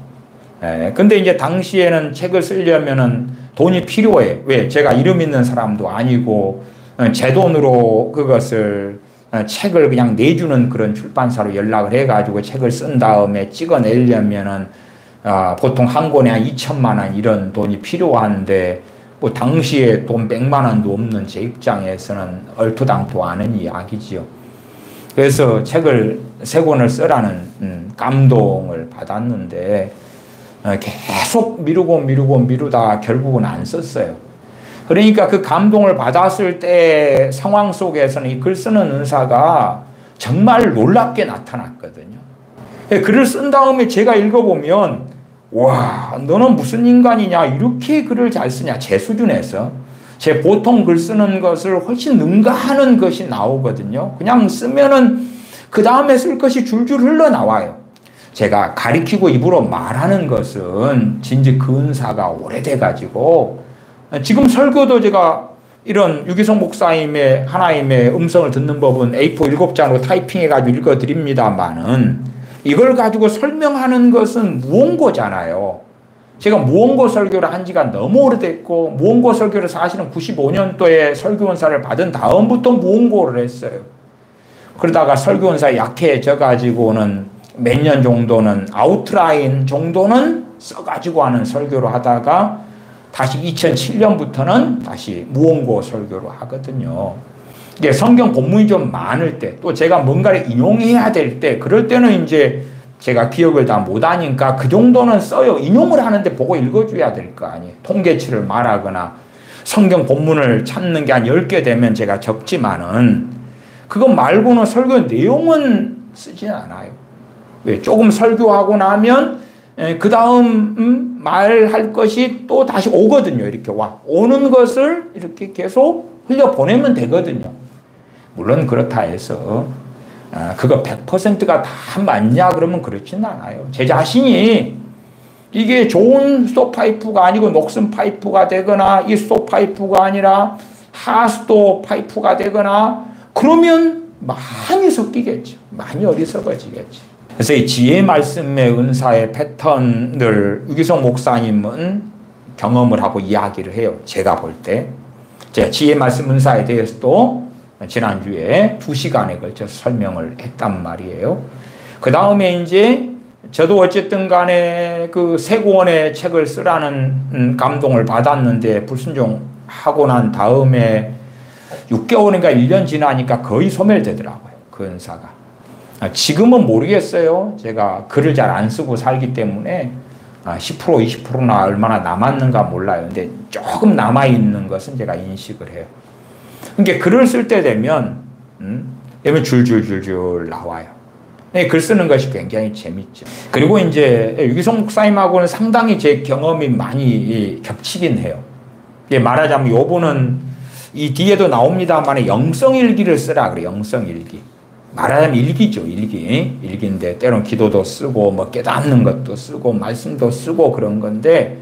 근데 이제 당시에는 책을 쓰려면은 돈이 필요해. 왜? 제가 이름 있는 사람도 아니고, 제 돈으로 그것을 책을 그냥 내주는 그런 출판사로 연락을 해가지고 책을 쓴 다음에 찍어내려면은 보통 한 권에 한 2천만 원 이런 돈이 필요한데, 뭐 당시에 돈 100만 원도 없는 제 입장에서는 얼토당토 않은 이야기지요. 그래서 책을 3권을 쓰라는 감동을 받았는데, 계속 미루다 결국은 안 썼어요. 그러니까 그 감동을 받았을 때 상황 속에서는 이 글 쓰는 은사가 정말 놀랍게 나타났거든요. 글을 쓴 다음에 제가 읽어보면, 와, 너는 무슨 인간이냐, 이렇게 글을 잘 쓰냐, 제 수준에서. 제 보통 글 쓰는 것을 훨씬 능가하는 것이 나오거든요. 그냥 쓰면은 그 다음에 쓸 것이 줄줄 흘러나와요. 제가 가리키고 입으로 말하는 것은 진즉 그 은사가 오래돼가지고, 지금 설교도 제가 이런 유기성 목사님의 하나님의 음성을 듣는 법은 A4 7장으로 타이핑해가지고 읽어드립니다만은, 이걸 가지고 설명하는 것은 무언고잖아요. 제가 무언고 설교를 한 지가 너무 오래됐고, 무언고 설교를 사실은 95년도에 설교원사를 받은 다음부터 무언고를 했어요. 그러다가 설교원사 약해져가지고는 몇 년 정도는 아웃라인 정도는 써가지고 하는 설교로 하다가 다시 2007년부터는 다시 무언고 설교로 하거든요. 이게 성경 본문이 좀 많을 때, 또 제가 뭔가를 인용해야 될 때, 그럴 때는 이제 제가 기억을 다 못하니까 그 정도는 써요. 인용을 하는데 보고 읽어줘야 될 거 아니에요. 통계치를 말하거나 성경 본문을 찾는 게 한 10개 되면 제가 적지만은, 그거 말고는 설교 내용은 쓰지 않아요. 왜? 조금 설교하고 나면 그 다음 말할 것이 또 다시 오거든요. 이렇게 오는 것을 이렇게 계속 흘려보내면 되거든요. 물론 그렇다 해서 그거 100%가 다 맞냐 그러면 그렇지는 않아요. 제 자신이 이게 좋은 스톱파이프가 아니고 녹슨 파이프가 되거나, 이 스톱파이프가 아니라 하스톱 파이프가 되거나 그러면 많이 섞이겠죠. 많이 어리석어지겠죠. 그래서 이 지혜 말씀의 은사의 패턴을 유기성 목사님은 경험을 하고 이야기를 해요. 제가 볼 때. 제가 지혜 말씀 은사에 대해서도 지난주에 2시간에 걸쳐서 설명을 했단 말이에요. 그 다음에 이제 저도 어쨌든 간에 그 3권의 책을 쓰라는 감동을 받았는데, 불순종하고 난 다음에 6개월인가 1년 지나니까 거의 소멸되더라고요. 그 은사가. 지금은 모르겠어요. 제가 글을 잘 안 쓰고 살기 때문에 10% 20%나 얼마나 남았는가 몰라요. 근데 조금 남아있는 것은 제가 인식을 해요. 그러니까 글을 쓸 때 되면 줄줄줄줄 나와요. 글 쓰는 것이 굉장히 재밌죠. 그리고 이제 유기성 목사님하고는 상당히 제 경험이 많이 겹치긴 해요. 말하자면 요분은 이 뒤에도 나옵니다만 영성일기를 쓰라 그래요. 영성일기. 말하자면 일기죠. 일기인데 때로는 기도도 쓰고 뭐 깨닫는 것도 쓰고 말씀도 쓰고 그런 건데,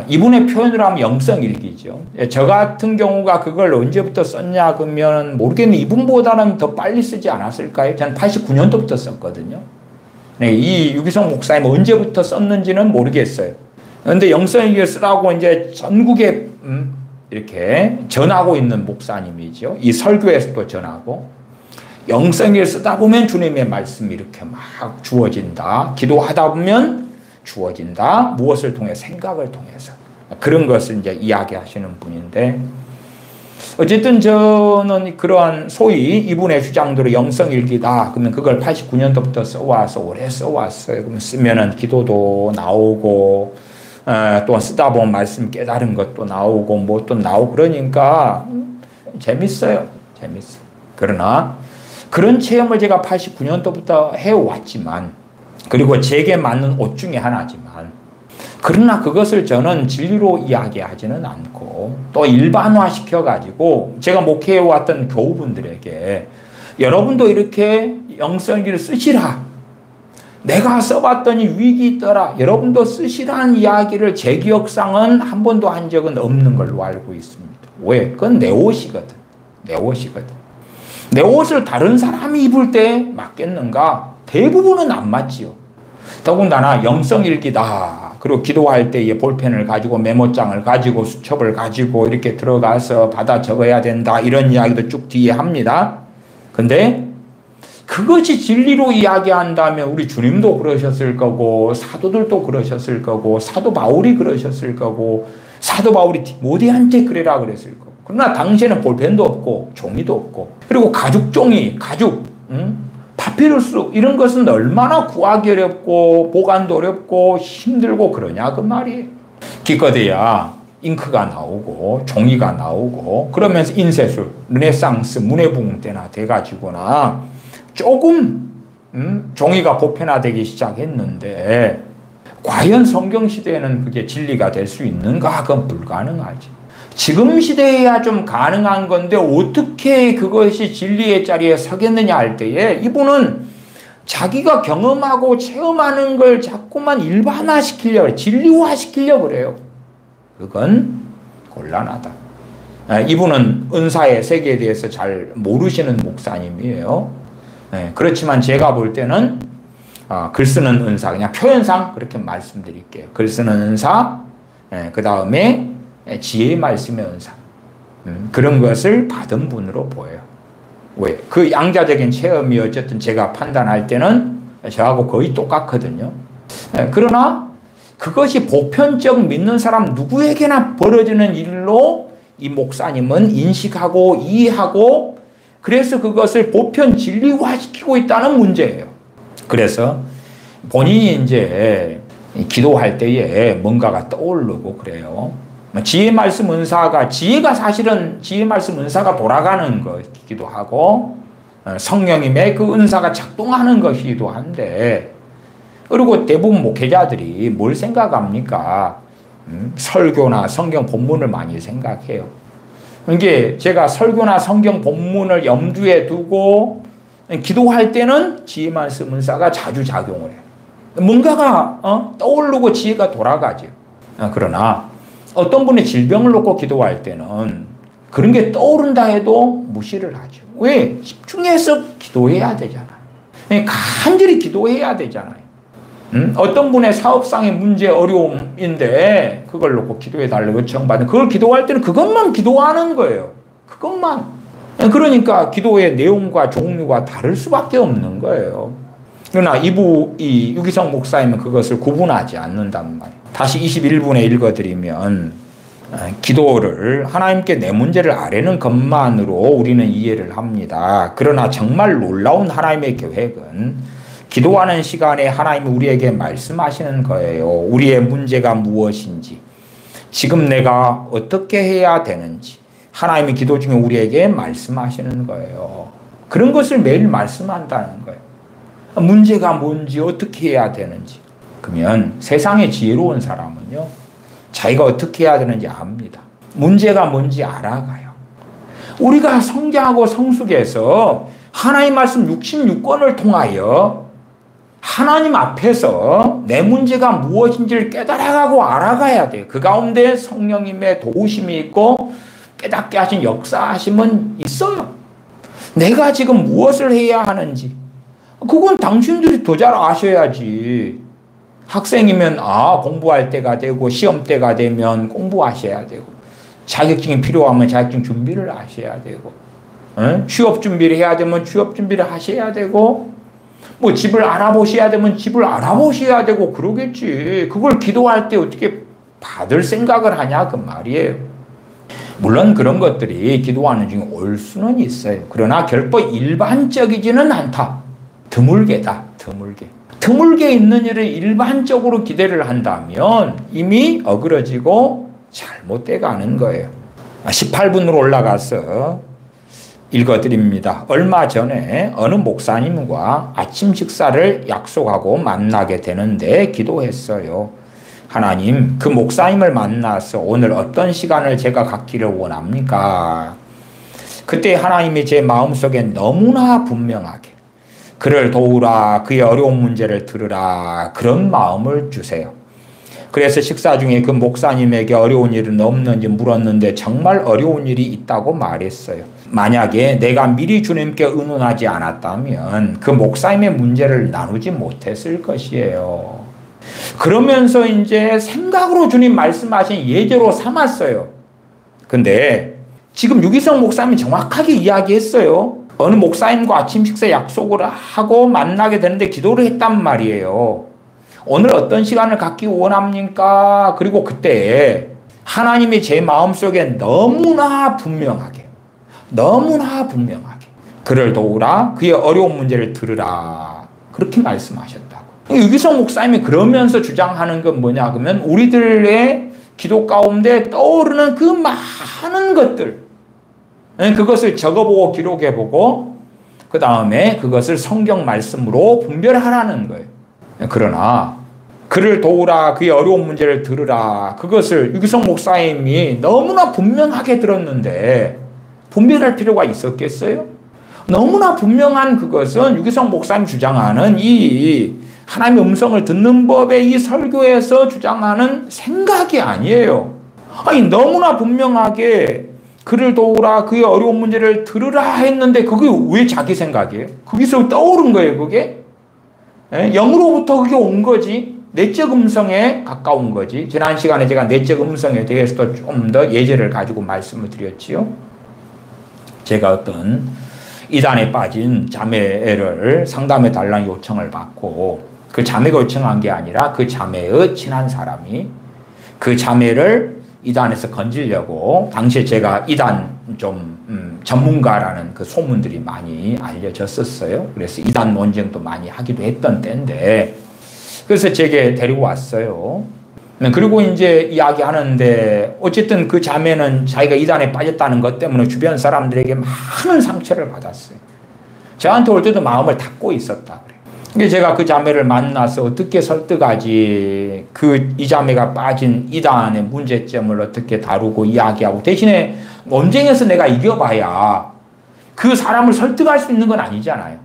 이분의 표현으로 하면 영성일기죠. 저 같은 경우가 그걸 언제부터 썼냐 그러면 모르겠는데 이분보다는 더 빨리 쓰지 않았을까요? 저는 89년도부터 썼거든요. 네, 이 유기성 목사님 언제부터 썼는지는 모르겠어요. 그런데 영성일기를 쓰라고 이제 전국에 이렇게 전하고 있는 목사님이죠. 이 설교에서도 전하고, 영성일기를 쓰다 보면 주님의 말씀이 이렇게 막 주어진다. 기도하다 보면 주어진다. 무엇을 통해? 생각을 통해서. 그런 것을 이제 이야기하시는 분인데, 어쨌든 저는 그러한 소위 이분의 주장대로 영성일기다. 그러면 그걸 89년도부터 써와서 오래 써왔어요. 그러면 쓰면은 기도도 나오고, 또 쓰다 보면 말씀 깨달은 것도 나오고, 뭐 또 나오고 그러니까 재밌어요. 재밌어요. 그러나 그런 체험을 제가 89년도부터 해왔지만, 그리고 제게 맞는 옷 중에 하나지만, 그러나 그것을 저는 진리로 이야기하지는 않고 또 일반화시켜가지고 제가 목회해왔던 교우분들에게 여러분도 이렇게 영성일기를 쓰시라. 내가 써봤더니 위기 있더라. 여러분도 쓰시라는 이야기를 제 기억상은 한 번도 한 적은 없는 걸로 알고 있습니다. 왜? 그건 내 옷이거든. 내 옷이거든. 내 옷을 다른 사람이 입을 때 맞겠는가? 대부분은 안 맞지요. 더군다나 영성일기다. 그리고 기도할 때에 볼펜을 가지고 메모장을 가지고 수첩을 가지고 이렇게 들어가서 받아 적어야 된다. 이런 이야기도 쭉 뒤에 합니다. 근데 그것이 진리로 이야기한다면 우리 주님도 그러셨을 거고 사도들도 그러셨을 거고 사도 바울이 그러셨을 거고 사도 바울이 디모데한테 그래라 그랬을 거고. 그러나 당시에는 볼펜도 없고 종이도 없고 그리고 가죽 종이, 가죽, 파피루스 이런 것은 얼마나 구하기 어렵고 보관도 어렵고 힘들고 그러냐 그 말이에요. 기껏해야 잉크가 나오고 종이가 나오고 그러면서 인쇄술, 르네상스 문해부흥 때나 돼가지고나 조금 종이가 보편화되기 시작했는데 과연 성경시대에는 그게 진리가 될 수 있는가? 그건 불가능하지. 지금 시대에야 좀 가능한 건데 어떻게 그것이 진리의 자리에 서겠느냐 할 때에 이분은 자기가 경험하고 체험하는 걸 자꾸만 일반화시키려고 해요. 진리화시키려고 그래요. 그건 곤란하다. 이분은 은사의 세계에 대해서 잘 모르시는 목사님이에요. 그렇지만 제가 볼 때는 글 쓰는 은사, 그냥 표현상 그렇게 말씀드릴게요. 글 쓰는 은사, 그 다음에 지혜의 말씀의 은사, 그런 것을 받은 분으로 보여요. 왜? 그 양자적인 체험이 어쨌든 제가 판단할 때는 저하고 거의 똑같거든요. 그러나 그것이 보편적 믿는 사람 누구에게나 벌어지는 일로 이 목사님은 인식하고 이해하고 그래서 그것을 보편 진리화시키고 있다는 문제예요. 그래서 본인이 이제 기도할 때에 뭔가가 떠오르고 그래요. 지혜 말씀 은사가, 지혜가 사실은 지혜 말씀 은사가 돌아가는 것이기도 하고 성령님의 그 은사가 작동하는 것이기도 한데 그리고 대부분 목회자들이 뭘 생각합니까? 설교나 성경 본문을 많이 생각해요. 이게 제가 설교나 성경 본문을 염두에 두고 기도할 때는 지혜 말씀 은사가 자주 작용을 해요. 뭔가가 떠오르고 지혜가 돌아가죠. 그러나 어떤 분이 질병을 놓고 기도할 때는 그런 게 떠오른다 해도 무시를 하죠. 왜? 집중해서 기도해야 되잖아요. 간절히 기도해야 되잖아요. 어떤 분의 사업상의 문제 어려움인데 그걸 놓고 기도해 달라고 요청받는 그걸 기도할 때는 그것만 기도하는 거예요. 그것만. 그러니까 기도의 내용과 종류가 다를 수밖에 없는 거예요. 그러나 이 유기성 목사님은 그것을 구분하지 않는단 말이에요. 다시 21분에 읽어드리면 기도를 하나님께 내 문제를 아뢰는 것만으로 우리는 이해를 합니다. 그러나 정말 놀라운 하나님의 계획은 기도하는 시간에 하나님이 우리에게 말씀하시는 거예요. 우리의 문제가 무엇인지, 지금 내가 어떻게 해야 되는지 하나님이 기도 중에 우리에게 말씀하시는 거예요. 그런 것을 매일 말씀한다는 거예요. 문제가 뭔지 어떻게 해야 되는지. 그러면 세상에 지혜로운 사람은요, 자기가 어떻게 해야 되는지 압니다. 문제가 뭔지 알아가요. 우리가 성장하고 성숙해서 하나님 말씀 66권을 통하여 하나님 앞에서 내 문제가 무엇인지를 깨달아가고 알아가야 돼요. 그 가운데 성령님의 도우심이 있고 깨닫게 하신 역사하심은 있어요. 내가 지금 무엇을 해야 하는지 그건 당신들이 더 잘 아셔야지. 학생이면 공부할 때가 되고 시험 때가 되면 공부하셔야 되고 자격증이 필요하면 자격증 준비를 하셔야 되고 취업 준비를 해야 되면 취업 준비를 하셔야 되고 뭐 집을 알아보셔야 되면 집을 알아보셔야 되고 그러겠지. 그걸 기도할 때 어떻게 받을 생각을 하냐 그 말이에요. 물론 그런 것들이 기도하는 중에 올 수는 있어요. 그러나 결코 일반적이지는 않다. 드물게다. 드물게 있는 일을 일반적으로 기대를 한다면 이미 어그러지고 잘못돼 가는 거예요. 18분으로 올라가서 읽어드립니다. 얼마 전에 어느 목사님과 아침 식사를 약속하고 만나게 되는데 기도했어요. 하나님, 그 목사님을 만나서 오늘 어떤 시간을 제가 갖기를 원합니까? 그때 하나님이 제 마음속에 너무나 분명하게 그를 도우라, 그의 어려운 문제를 들으라, 그런 마음을 주세요. 그래서 식사 중에 그 목사님에게 어려운 일은 없는지 물었는데 정말 어려운 일이 있다고 말했어요. 만약에 내가 미리 주님께 의논하지 않았다면 그 목사님의 문제를 나누지 못했을 것이에요. 그러면서 이제 생각으로 주님 말씀하신 예제로 삼았어요. 근데 지금 유기성 목사님이 정확하게 이야기했어요. 어느 목사님과 아침 식사 약속을 하고 만나게 되는데 기도를 했단 말이에요. 오늘 어떤 시간을 갖기 원합니까? 그리고 그때 하나님이 제 마음속에 너무나 분명하게 그를 도우라, 그의 어려운 문제를 들으라, 그렇게 말씀하셨다고. 유기성 목사님이 그러면서 주장하는 건 뭐냐 그러면 우리들의 기도 가운데 떠오르는 그 많은 것들, 그것을 적어보고 기록해보고 그 다음에 그것을 성경 말씀으로 분별하라는 거예요. 그러나 그를 도우라, 그의 어려운 문제를 들으라, 그것을 유기성 목사님이 너무나 분명하게 들었는데 분별할 필요가 있었겠어요? 너무나 분명한 그것은 유기성 목사님 주장하는 이 하나님의 음성을 듣는 법의 이 설교에서 주장하는 생각이 아니에요. 아니, 너무나 분명하게 그를 도우라, 그의 어려운 문제를 들으라 했는데 그게 왜 자기 생각이에요? 거기서 떠오른 거예요, 그게? 영으로부터 그게 온 거지. 내적 음성에 가까운 거지. 지난 시간에 제가 내적 음성에 대해서도 좀 더 예제를 가지고 말씀을 드렸지요. 제가 어떤 이단에 빠진 자매를 상담해 달라는 요청을 받고 그 자매가 요청한 게 아니라 그 자매의 친한 사람이 그 자매를 이단에서 건지려고, 당시에 제가 이단 전문가라는 그 소문들이 많이 알려졌었어요. 그래서 이단 논쟁도 많이 하기도 했던 때인데, 그래서 제게 데리고 왔어요. 그리고 이제 이야기하는데, 어쨌든 그 자매는 자기가 이단에 빠졌다는 것 때문에 주변 사람들에게 많은 상처를 받았어요. 저한테 올 때도 마음을 닫고 있었다 그래요. 제가 그 자매를 만나서 어떻게 설득하지, 이 자매가 빠진 이단의 문제점을 어떻게 다루고 이야기하고, 대신에 논쟁에서 내가 이겨봐야 그 사람을 설득할 수 있는 건 아니잖아요.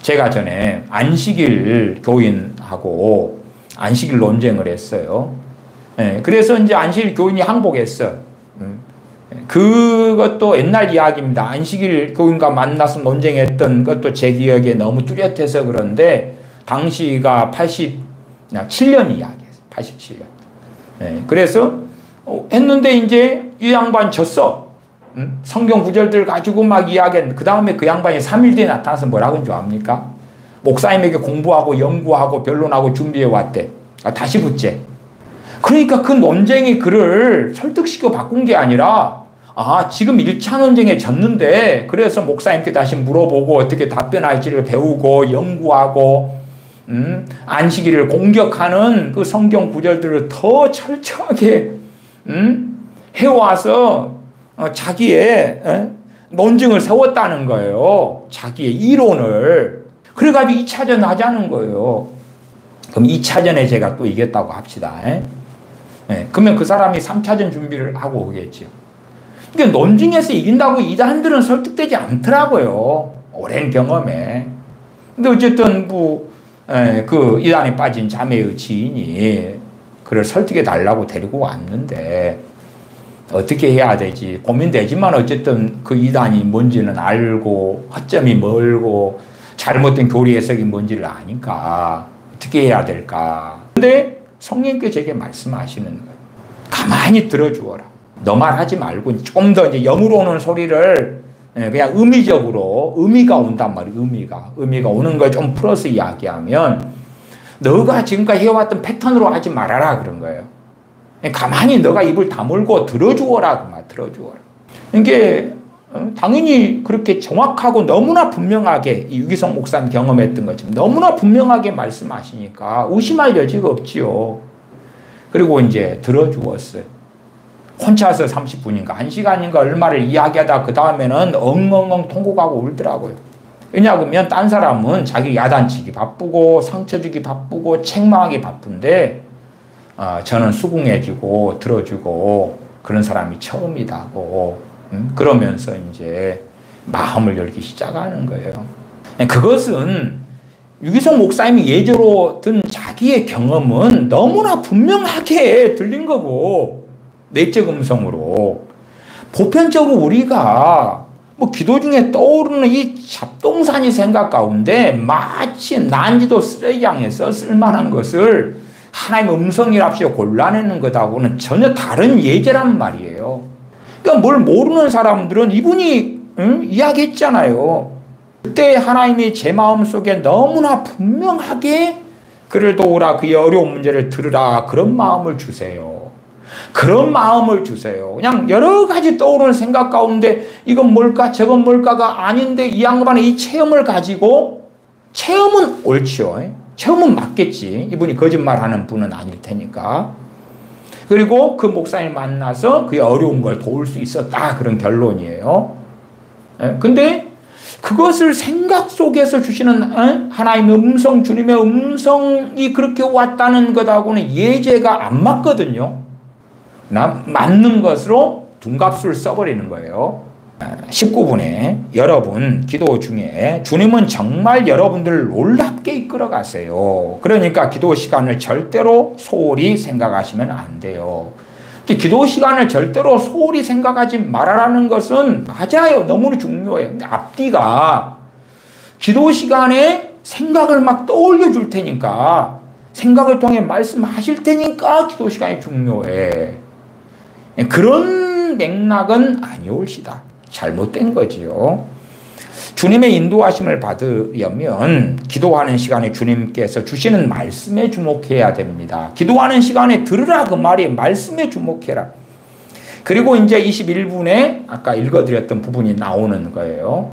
제가 전에 안식일 교인하고 안식일 논쟁을 했어요. 그래서 이제 안식일 교인이 항복했어. 그것도 옛날 이야기입니다. 안식일 교인과 만나서 논쟁했던 것도 제 기억에 너무 뚜렷해서 그런데 당시가 87년 이야기였어요. 87년. 그래서 했는데 이제 이 양반 졌어. 성경 구절들 가지고 막 이야기했는데 그 다음에 그 양반이 3일 뒤에 나타나서 뭐라고 한 줄 압니까? 목사님에게 공부하고 연구하고 변론하고 준비해 왔대. 다시 붙재. 그러니까 그 논쟁이 그를 설득시켜 바꾼 게 아니라, 지금 1차 논쟁에 졌는데 그래서 목사님께 다시 물어보고 어떻게 답변할지를 배우고 연구하고 안식일을 공격하는 그 성경 구절들을 더 철저하게 해와서 자기의 논증을 세웠다는 거예요. 자기의 이론을. 그래가지고 2차전 하자는 거예요. 그럼 2차전에 제가 또 이겼다고 합시다. 그러면 그 사람이 3차전 준비를 하고 오겠죠. 그러니까 논쟁에서 이긴다고 이단들은 설득되지 않더라고요. 오랜 경험에. 근데 어쨌든 그 이단에 빠진 자매의 지인이 그를 설득해 달라고 데리고 왔는데 어떻게 해야 되지 고민되지만 어쨌든 그 이단이 뭔지는 알고 허점이 멀고 잘못된 교리 해석이 뭔지를 아니까 어떻게 해야 될까. 근데 성령님께 제게 말씀하시는 거예요. 가만히 들어주어라. 너 말하지 말고 좀 더 이제 영으로 오는 소리를 그냥 의미적으로, 의미가 온단 말이에요. 의미가 오는 걸 좀 풀어서 이야기하면 너가 지금까지 해왔던 패턴으로 하지 말아라 그런 거예요. 가만히 너가 입을 다물고 들어주어라. 그 말 들어주어라. 이게 당연히 그렇게 정확하고 너무나 분명하게 이 유기성 목사님 경험했던 것처럼 너무나 분명하게 말씀하시니까 의심할 여지가 없지요. 그리고 이제 들어주었어요. 혼자서 30분인가 1시간인가 얼마를 이야기하다 그 다음에는 엉엉엉 통곡하고 울더라고요. 왜냐하면 딴 사람은 자기 야단치기 바쁘고 상처 주기 바쁘고 책망하기 바쁜데 저는 수긍해주고 들어주고 그런 사람이 처음이다고 그러면서 이제 마음을 열기 시작하는 거예요. 그것은 유기성 목사님이 예제로 든 자기의 경험은 너무나 분명하게 들린 거고 내적 음성으로 보편적으로 우리가 뭐 기도 중에 떠오르는 이 잡동사니 생각 가운데 마치 난지도 쓰레기장에서 쓸만한 것을 하나님의 음성이랍시고 골라내는 것하고는 전혀 다른 예제란 말이에요. 그러니까 뭘 모르는 사람들은 이분이 이야기했잖아요. 그때 하나님이 제 마음속에 너무나 분명하게 그를 도우라, 그의 어려운 문제를 들으라, 그런 마음을 주세요. 그런 마음을 주세요. 그냥 여러 가지 떠오르는 생각 가운데 이건 뭘까 저건 뭘까가 아닌데 이 양반의 이 체험을 가지고 체험은 옳지요. 체험은 맞겠지. 이분이 거짓말하는 분은 아닐 테니까. 그리고 그 목사님 만나서 그의 어려운 걸 도울 수 있었다. 그런 결론이에요. 근데 그것을 생각 속에서 주시는 하나님의 음성, 주님의 음성이 그렇게 왔다는 것하고는 예제가 안 맞거든요. 맞는 것으로 둔값을 써버리는 거예요. 19분에 여러분 기도 중에 주님은 정말 여러분들을 놀랍게 이끌어 가세요. 그러니까 기도 시간을 절대로 소홀히 생각하시면 안 돼요. 기도 시간을 절대로 소홀히 생각하지 말아라는 것은 맞아요. 너무 중요해요. 근데 앞뒤가 기도 시간에 생각을 막 떠올려 줄 테니까 생각을 통해 말씀하실 테니까 기도 시간이 중요해. 그런 맥락은 아니올시다. 잘못된 거지요. 주님의 인도하심을 받으려면 기도하는 시간에 주님께서 주시는 말씀에 주목해야 됩니다. 기도하는 시간에 들으라 그 말이 말씀에 주목해라. 그리고 이제 21분에 아까 읽어드렸던 부분이 나오는 거예요.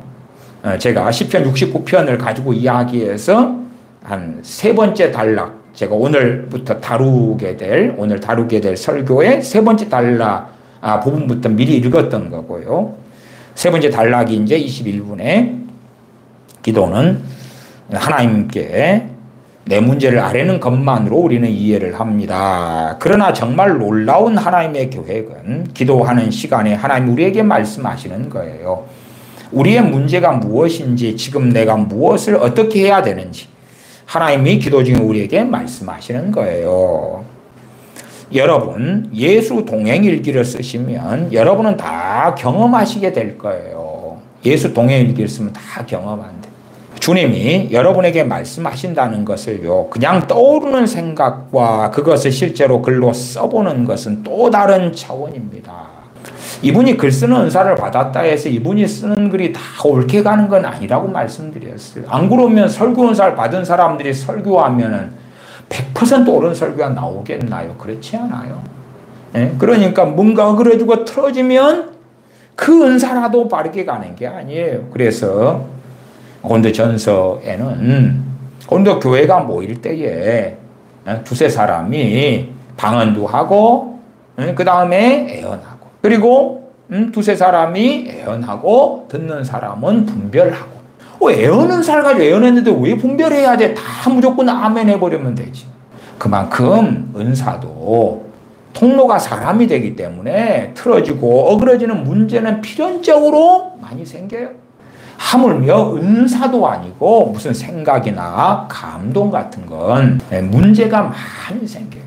제가 시편 69편을 가지고 이야기해서 한 세 번째 단락, 제가 오늘 다루게 될 설교의 세 번째 단락 부분부터 미리 읽었던 거고요. 세 번째 단락이 이제 21분에 기도는 하나님께 내 문제를 아뢰는 것만으로 우리는 이해를 합니다. 그러나 정말 놀라운 하나님의 계획은 기도하는 시간에 하나님 우리에게 말씀하시는 거예요. 우리의 문제가 무엇인지, 지금 내가 무엇을 어떻게 해야 되는지 하나님이 기도 중에 우리에게 말씀하시는 거예요. 여러분 예수 동행일기를 쓰시면 여러분은 다 경험하시게 될 거예요. 예수 동행일기를 쓰면 다 경험한대. 주님이 여러분에게 말씀하신다는 것을요 그냥 떠오르는 생각과 그것을 실제로 글로 써보는 것은 또 다른 차원입니다. 이분이 글 쓰는 은사를 받았다 해서 이분이 쓰는 글이 다 옳게 가는 건 아니라고 말씀드렸어요. 안 그러면 설교 은사를 받은 사람들이 설교하면은 100% 옳은 설교가 나오겠나요? 그렇지 않아요. 그러니까 뭔가 어그러지고 틀어지면 그 은사라도 바르게 가는 게 아니에요. 그래서 고린도전서에는 고린도 교회가 모일 때에 두세 사람이 방언도 하고 그 다음에 애언하고 그리고 두세 사람이 애언하고 듣는 사람은 분별하고 애언은 살가지고 애언했는데 왜 분별해야 돼? 다 무조건 아멘 해버리면 되지. 그만큼 은사도 통로가 사람이 되기 때문에 틀어지고 어그러지는 문제는 필연적으로 많이 생겨요. 하물며 은사도 아니고 무슨 생각이나 감동 같은 건 문제가 많이 생겨요.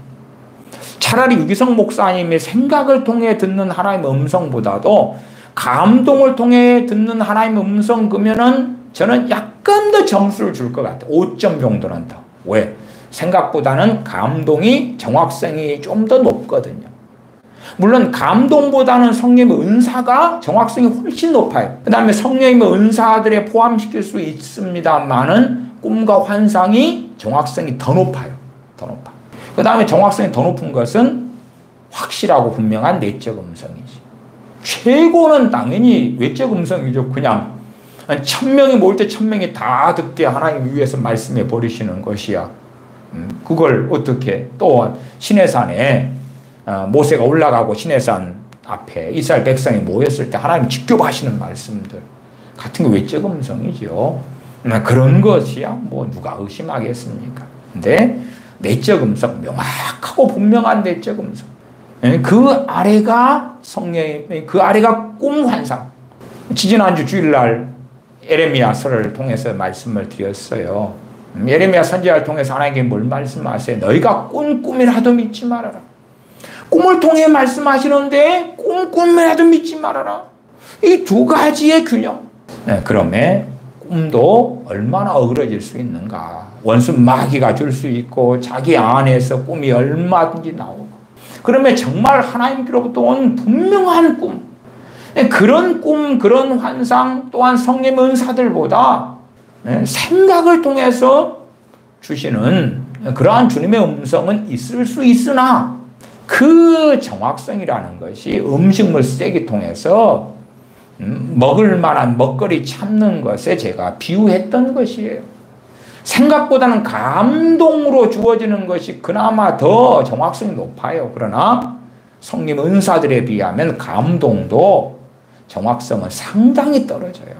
차라리 유기성 목사님의 생각을 통해 듣는 하나님의 음성보다도 감동을 통해 듣는 하나님의 음성 그러면은 저는 약간 더 점수를 줄 것 같아요. 5점 정도는 더. 왜? 생각보다는 감동이 정확성이 좀 더 높거든요. 물론 감동보다는 성령의 은사가 정확성이 훨씬 높아요. 그 다음에 성령의 은사들에 포함시킬 수 있습니다만은 꿈과 환상이 정확성이 더 높아요. 더 높아. 그 다음에 정확성이 더 높은 것은 확실하고 분명한 내적 음성이지. 최고는 당연히 외적 음성이죠. 그냥 1000명이 모일 때 1000명이 다 듣게 하나님 위해서 말씀해 버리시는 것이야. 그걸 어떻게 또 시내산에 모세가 올라가고 시내산 앞에 이스라엘 백성이 모였을 때 하나님 직접 하시는 말씀들 같은 게 외적 음성이죠. 그런 것이야 뭐 누가 의심하겠습니까? 근데 내적 음성, 명확하고 분명한 내적 음성. 그 아래가 성령의, 그 아래가 꿈 환상. 지지난주 주일날 예레미야서를 통해서 말씀을 드렸어요. 예레미야 선지자를 통해서 하나님께 뭘 말씀하세요? 너희가 꾼 꿈이라도 믿지 말아라. 꿈을 통해 말씀하시는데 꿈이라도 믿지 말아라. 이 두 가지의 균형. 그러면 꿈도 얼마나 어그러질 수 있는가. 원수 마귀가 줄 수 있고 자기 안에서 꿈이 얼마든지 나오고. 그러면 정말 하나님께로부터 온 분명한 꿈. 그런 꿈, 그런 환상 또한 성령의 은사들보다 생각을 통해서 주시는 그러한 주님의 음성은 있을 수 있으나 그 정확성이라는 것이 음식물 쓰레기 통해서 먹을 만한 먹거리 참는 것에 제가 비유했던 것이에요. 생각보다는 감동으로 주어지는 것이 그나마 더 정확성이 높아요. 그러나 성령 은사들에 비하면 감동도 정확성은 상당히 떨어져요.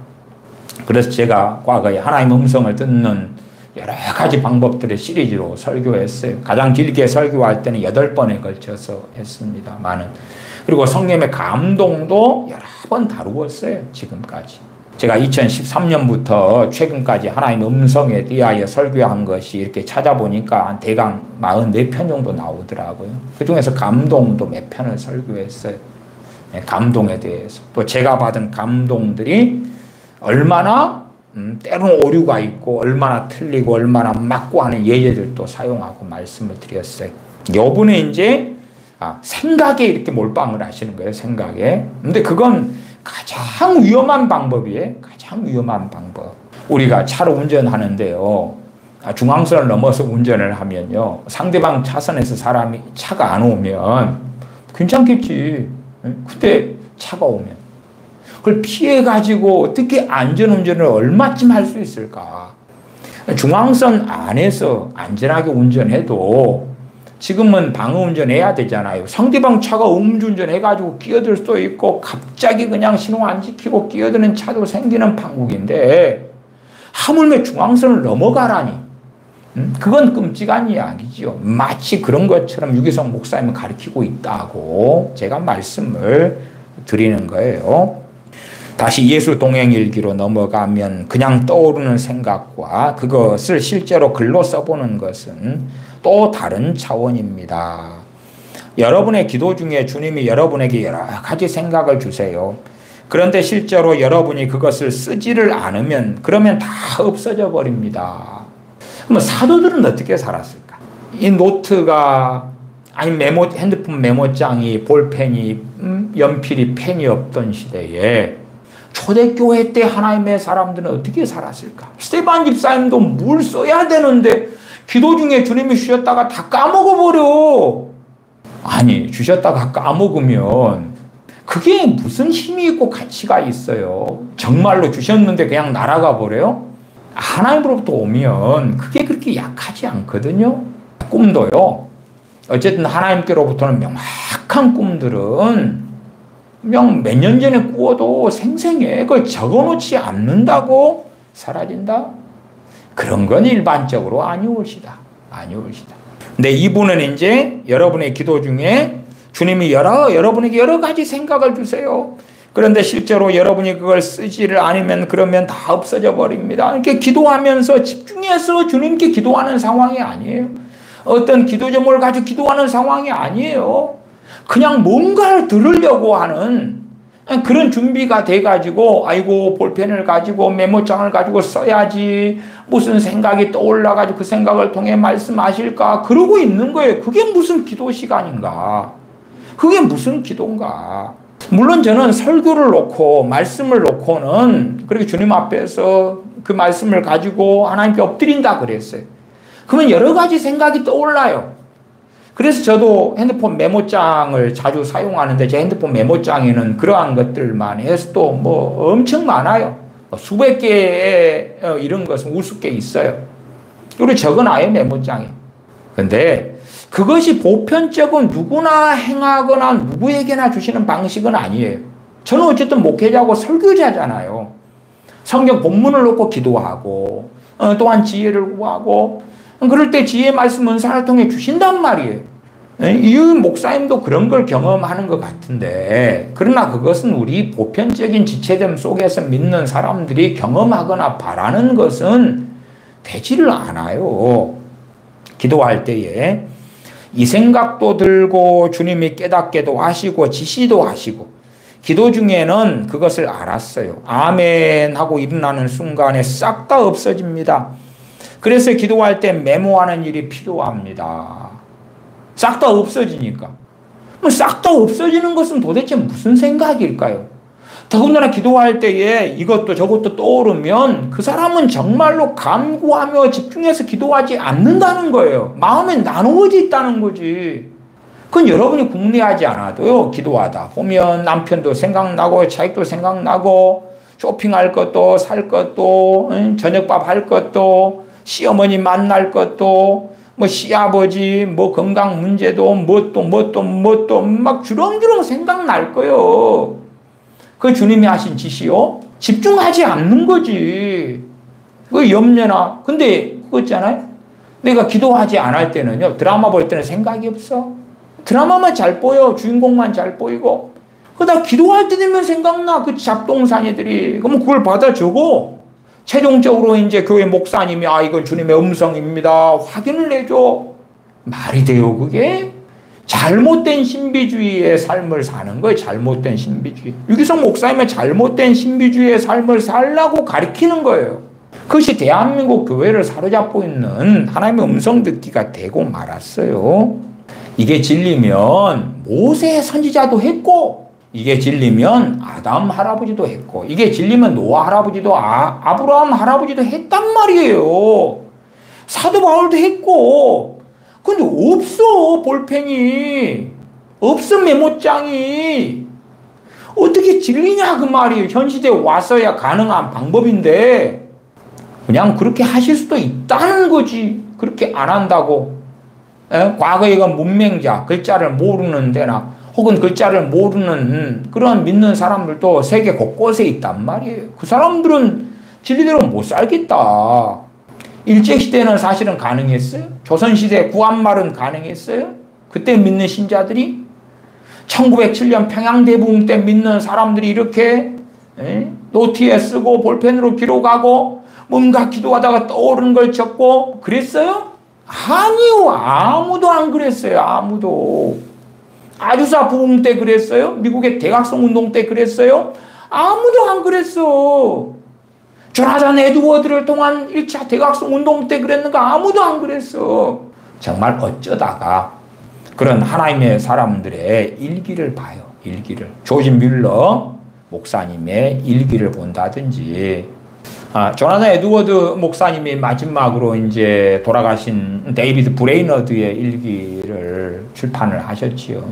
그래서 제가 과거에 하나님 음성을 듣는 여러 가지 방법들의 시리즈로 설교했어요. 가장 길게 설교할 때는 8번에 걸쳐서 했습니다만은. 그리고 성령의 감동도 여러 번 다루었어요. 지금까지. 제가 2013년부터 최근까지 하나님 음성에 대하여 설교한 것이 이렇게 찾아보니까 한 대강 44편 정도 나오더라고요. 그 중에서 감동도 몇 편을 설교했어요. 감동에 대해서. 또 제가 받은 감동들이 얼마나 때로는 오류가 있고 얼마나 틀리고 얼마나 맞고 하는 예제들도 사용하고 말씀을 드렸어요. 요번에 이제 생각에 이렇게 몰빵을 하시는 거예요. 생각에. 근데 그건 가장 위험한 방법이에요. 가장 위험한 방법. 우리가 차를 운전하는데요. 중앙선을 넘어서 운전을 하면요. 상대방 차선에서 사람이 차가 안 오면 괜찮겠지. 근데 차가 오면. 그걸 피해가지고 어떻게 안전운전을 얼마쯤 할 수 있을까? 중앙선 안에서 안전하게 운전해도 지금은 방어운전 해야 되잖아요. 상대방 차가 음주운전 해가지고 끼어들 수도 있고 갑자기 그냥 신호 안 지키고 끼어드는 차도 생기는 판국인데 하물며 중앙선을 넘어가라니. 그건 끔찍한 이야기죠. 마치 그런 것처럼 유기성 목사님을 가르치고 있다고 제가 말씀을 드리는 거예요. 다시 예수 동행일기로 넘어가면 그냥 떠오르는 생각과 그것을 실제로 글로 써보는 것은 또 다른 차원입니다. 여러분의 기도 중에 주님이 여러분에게 여러 가지 생각을 주세요. 그런데 실제로 여러분이 그것을 쓰지를 않으면 그러면 다 없어져 버립니다. 그럼 사도들은 어떻게 살았을까? 이 노트가 아니 핸드폰 메모장이 볼펜이 연필이 펜이 없던 시대에 초대교회 때 하나님의 사람들은 어떻게 살았을까? 스테반 집사님도 뭘 써야 되는데 기도 중에 주님이 주셨다가 다 까먹어버려. 아니 주셨다가 까먹으면 그게 무슨 힘이 있고 가치가 있어요. 정말로 주셨는데 그냥 날아가 버려요? 하나님으로부터 오면 그게 그렇게 약하지 않거든요. 꿈도요. 어쨌든 하나님께로부터는 명확한 꿈들은 그냥 몇 년 전에 꾸어도 생생해. 그걸 적어놓지 않는다고 사라진다? 그런 건 일반적으로 아니올시다. 아니올시다. 근데 이분은 이제 여러분의 기도 중에 주님이 여러분에게 여러 가지 생각을 주세요. 그런데 실제로 여러분이 그걸 쓰지를 않으면 그러면 다 없어져 버립니다. 이렇게 기도하면서 집중해서 주님께 기도하는 상황이 아니에요. 어떤 기도 제목을 가지고 기도하는 상황이 아니에요. 그냥 뭔가를 들으려고 하는 그런 준비가 돼가지고 아이고 볼펜을 가지고 메모장을 가지고 써야지 무슨 생각이 떠올라가지고 그 생각을 통해 말씀하실까 그러고 있는 거예요. 그게 무슨 기도 시간인가? 그게 무슨 기도인가? 물론 저는 설교를 놓고 말씀을 놓고는 그렇게 주님 앞에서 그 말씀을 가지고 하나님께 엎드린다 그랬어요. 그러면 여러 가지 생각이 떠올라요. 그래서 저도 핸드폰 메모장을 자주 사용하는데 제 핸드폰 메모장에는 그러한 것들만 해서도 뭐 엄청 많아요. 수백 개의 이런 것은 우습게 있어요. 그리고 적어놔요, 메모장에. 근데 그것이 보편적으로 누구나 행하거나 누구에게나 주시는 방식은 아니에요. 저는 어쨌든 목회자고 설교자잖아요. 성경 본문을 놓고 기도하고 또한 지혜를 구하고 그럴 때 지혜의 말씀 은사를 통해 주신단 말이에요. 이 목사님도 그런 걸 경험하는 것 같은데 그러나 그것은 우리 보편적인 지체됨 속에서 믿는 사람들이 경험하거나 바라는 것은 되지를 않아요. 기도할 때에 이 생각도 들고 주님이 깨닫게도 하시고 지시도 하시고 기도 중에는 그것을 알았어요. 아멘 하고 일어나는 순간에 싹 다 없어집니다. 그래서 기도할 때 메모하는 일이 필요합니다. 싹 다 없어지니까. 싹 다 없어지는 것은 도대체 무슨 생각일까요? 더군다나 기도할 때에 이것도 저것도 떠오르면 그 사람은 정말로 간구하며 집중해서 기도하지 않는다는 거예요. 마음에 나누어져 있다는 거지. 그건 여러분이 궁리하지 않아도요. 기도하다 보면 남편도 생각나고 자식도 생각나고 쇼핑할 것도 살 것도 저녁밥 할 것도 시어머니 만날 것도 뭐 시아버지 뭐 건강 문제도 뭣도 막 주렁주렁 생각날 거예요. 그 주님이 하신 짓이요. 집중하지 않는 거지. 그 염려나. 근데 그거 있잖아요. 내가 기도하지 않을 때는요. 드라마 볼 때는 생각이 없어. 드라마만 잘 보여. 주인공만 잘 보이고. 나 기도할 때 되면 생각나. 그 잡동사니들이. 그러면 그걸 받아 적어. 최종적으로 이제 교회 목사님이 이건 주님의 음성입니다. 확인을 내줘. 말이 돼요, 그게? 잘못된 신비주의의 삶을 사는 거예요. 잘못된 신비주의. 유기성 목사님은 잘못된 신비주의의 삶을 살라고 가르치는 거예요. 그것이 대한민국 교회를 사로잡고 있는 하나님의 음성 듣기가 되고 말았어요. 이게 진리면 모세 선지자도 했고 이게 진리면 아담 할아버지도 했고 이게 진리면 노아 할아버지도 아브라함 할아버지도 했단 말이에요. 사도 바울도 했고 근데 없어 볼펜이 없어 메모장이 어떻게 진리냐 그 말이에요. 현 시대에 와서야 가능한 방법인데 그냥 그렇게 하실 수도 있다는 거지. 그렇게 안 한다고. 과거에 그 문맹자 글자를 모르는 데나 혹은 글자를 모르는 그런 믿는 사람들도 세계 곳곳에 있단 말이에요. 그 사람들은 진리대로 못 살겠다. 일제시대는 사실은 가능했어요. 조선시대 구한말은 가능했어요. 그때 믿는 신자들이 1907년 평양대부흥 때 믿는 사람들이 이렇게 노트에 쓰고 볼펜으로 기록하고 뭔가 기도하다가 떠오르는 걸 적고 그랬어요? 아니요. 아무도 안 그랬어요. 아무도. 아주사 부흥 때 그랬어요? 미국의 대각성 운동 때 그랬어요? 아무도 안 그랬어. 조나단 에드워드를 통한 1차 대각성 운동 때 그랬는가? 아무도 안 그랬어. 정말 어쩌다가 그런 하나님의 사람들의 일기를 봐요. 일기를. 조지 뮬러 목사님의 일기를 본다든지 조나단 에드워드 목사님이 마지막으로 이제 돌아가신 데이비드 브레이너드의 일기를 출판을 하셨지요.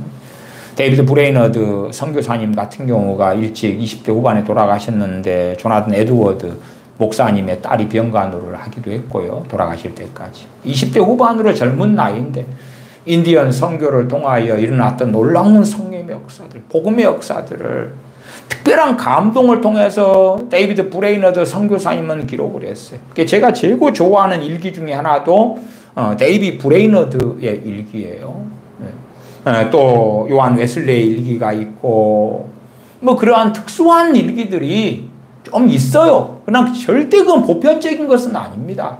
데이비드 브레이너드 선교사님 같은 경우가 일찍 20대 후반에 돌아가셨는데 조나단 에드워드 목사님의 딸이 병간호를 하기도 했고요. 돌아가실 때까지. 20대 후반으로 젊은 나이인데 인디언 선교를 통하여 일어났던 놀라운 성령의 역사들, 복음의 역사들을 특별한 감동을 통해서 데이비드 브레이너드 선교사님은 기록을 했어요. 제가 제일 좋아하는 일기 중에 하나도 데이비드 브레이너드의 일기예요. 또 요한 웨슬레의 일기가 있고 뭐 그러한 특수한 일기들이 좀 있어요. 그러나 절대 그건 보편적인 것은 아닙니다.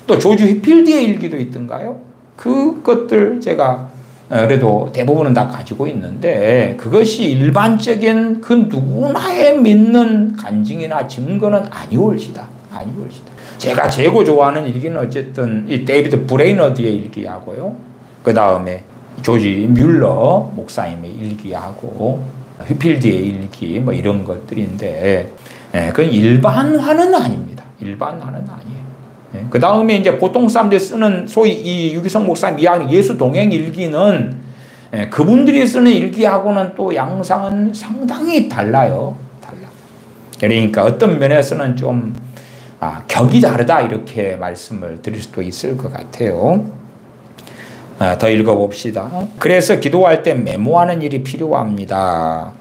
또 조지 휘필드의 일기도 있던가요? 그것들 제가 그래도 대부분은 다 가지고 있는데 그것이 일반적인 그 누구나의 믿는 간증이나 증거는 아니올시다. 아니올시다. 제가 제일 좋아하는 일기는 어쨌든 이 데이비드 브레이너드의 일기하고요. 그 다음에 조지 뮬러 목사님의 일기하고 휘필드의 일기 뭐 이런 것들인데 그건 일반화는 아닙니다. 일반화는 아니에요. 그 다음에 이제 보통 사람들이 쓰는 소위 이 유기성 목사님 이야기 예수 동행 일기는 그분들이 쓰는 일기하고는 또 양상은 상당히 달라요. 그러니까 어떤 면에서는 좀 격이 다르다 이렇게 말씀을 드릴 수도 있을 것 같아요. 더 읽어봅시다. 그래서 기도할 때 메모하는 일이 필요합니다.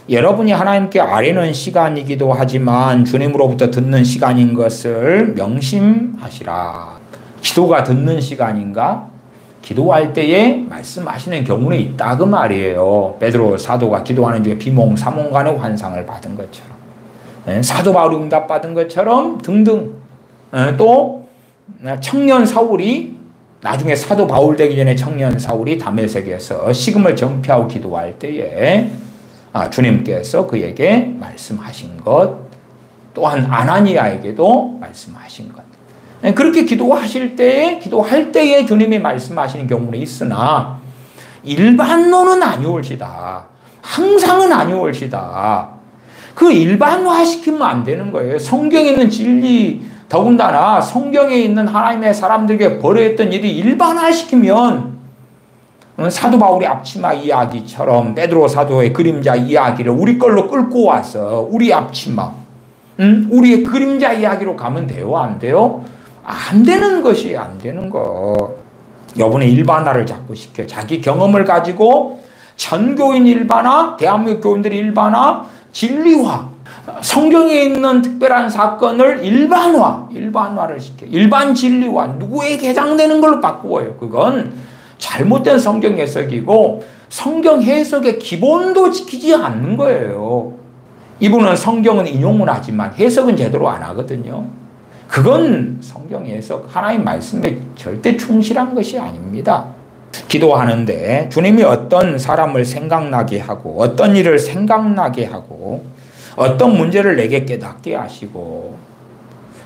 여러분이 하나님께 아뢰는 시간이기도 하지만 주님으로부터 듣는 시간인 것을 명심하시라. 기도가 듣는 시간인가? 기도할 때에 말씀하시는 경우는 있다 그 말이에요. 베드로 사도가 기도하는 중에 비몽사몽간의 환상을 받은 것처럼, 사도 바울이 응답받은 것처럼 등등. 또 청년 사울이 나중에 사도 바울 되기 전에 청년 사울이 다메섹에서 식음을 정피하고 기도할 때에 주님께서 그에게 말씀하신 것, 또한 아나니아에게도 말씀하신 것. 그렇게 기도할 때에 주님이 말씀하시는 경우는 있으나 일반론은 아니올시다. 항상은 아니올시다. 그 일반화시키면 안 되는 거예요. 성경에 있는 진리, 더군다나 성경에 있는 하나님의 사람들에게 벌어졌던 일이 일반화시키면 사도 바울의 앞치마 이야기처럼 베드로 사도의 그림자 이야기를 우리 걸로 끌고 와서 우리 앞치마, 우리의 그림자 이야기로 가면 돼요? 안 돼요? 안 되는 것이 안 되는 거. 여분의 일반화를 자꾸 시켜. 자기 경험을 가지고 전교인 일반화, 대한민국 교인들의 일반화, 진리화, 성경에 있는 특별한 사건을 일반화를 시켜. 일반 진리화, 누구에게 해당되는 걸로 바꾸어요. 그건 잘못된 성경 해석이고 성경 해석의 기본도 지키지 않는 거예요. 이분은 성경은 인용을 하지만 해석은 제대로 안 하거든요. 그건 성경 해석, 하나님 말씀에 절대 충실한 것이 아닙니다. 기도하는데 주님이 어떤 사람을 생각나게 하고 어떤 일을 생각나게 하고 어떤 문제를 내게 깨닫게 하시고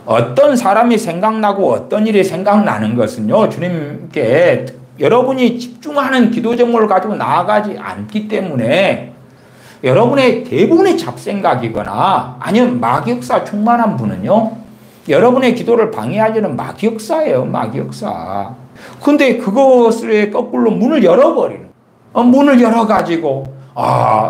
어떤 사람이 생각나고 어떤 일이 생각나는 것은요, 주님께 여러분이 집중하는 기도 제목을 가지고 나아가지 않기 때문에 여러분의 대부분의 잡생각이거나 아니면 마귀역사 충만한 분은요, 여러분의 기도를 방해하려는 마귀역사예요. 마귀역사. 근데 그것을 거꾸로 문을 열어버리는, 문을 열어가지고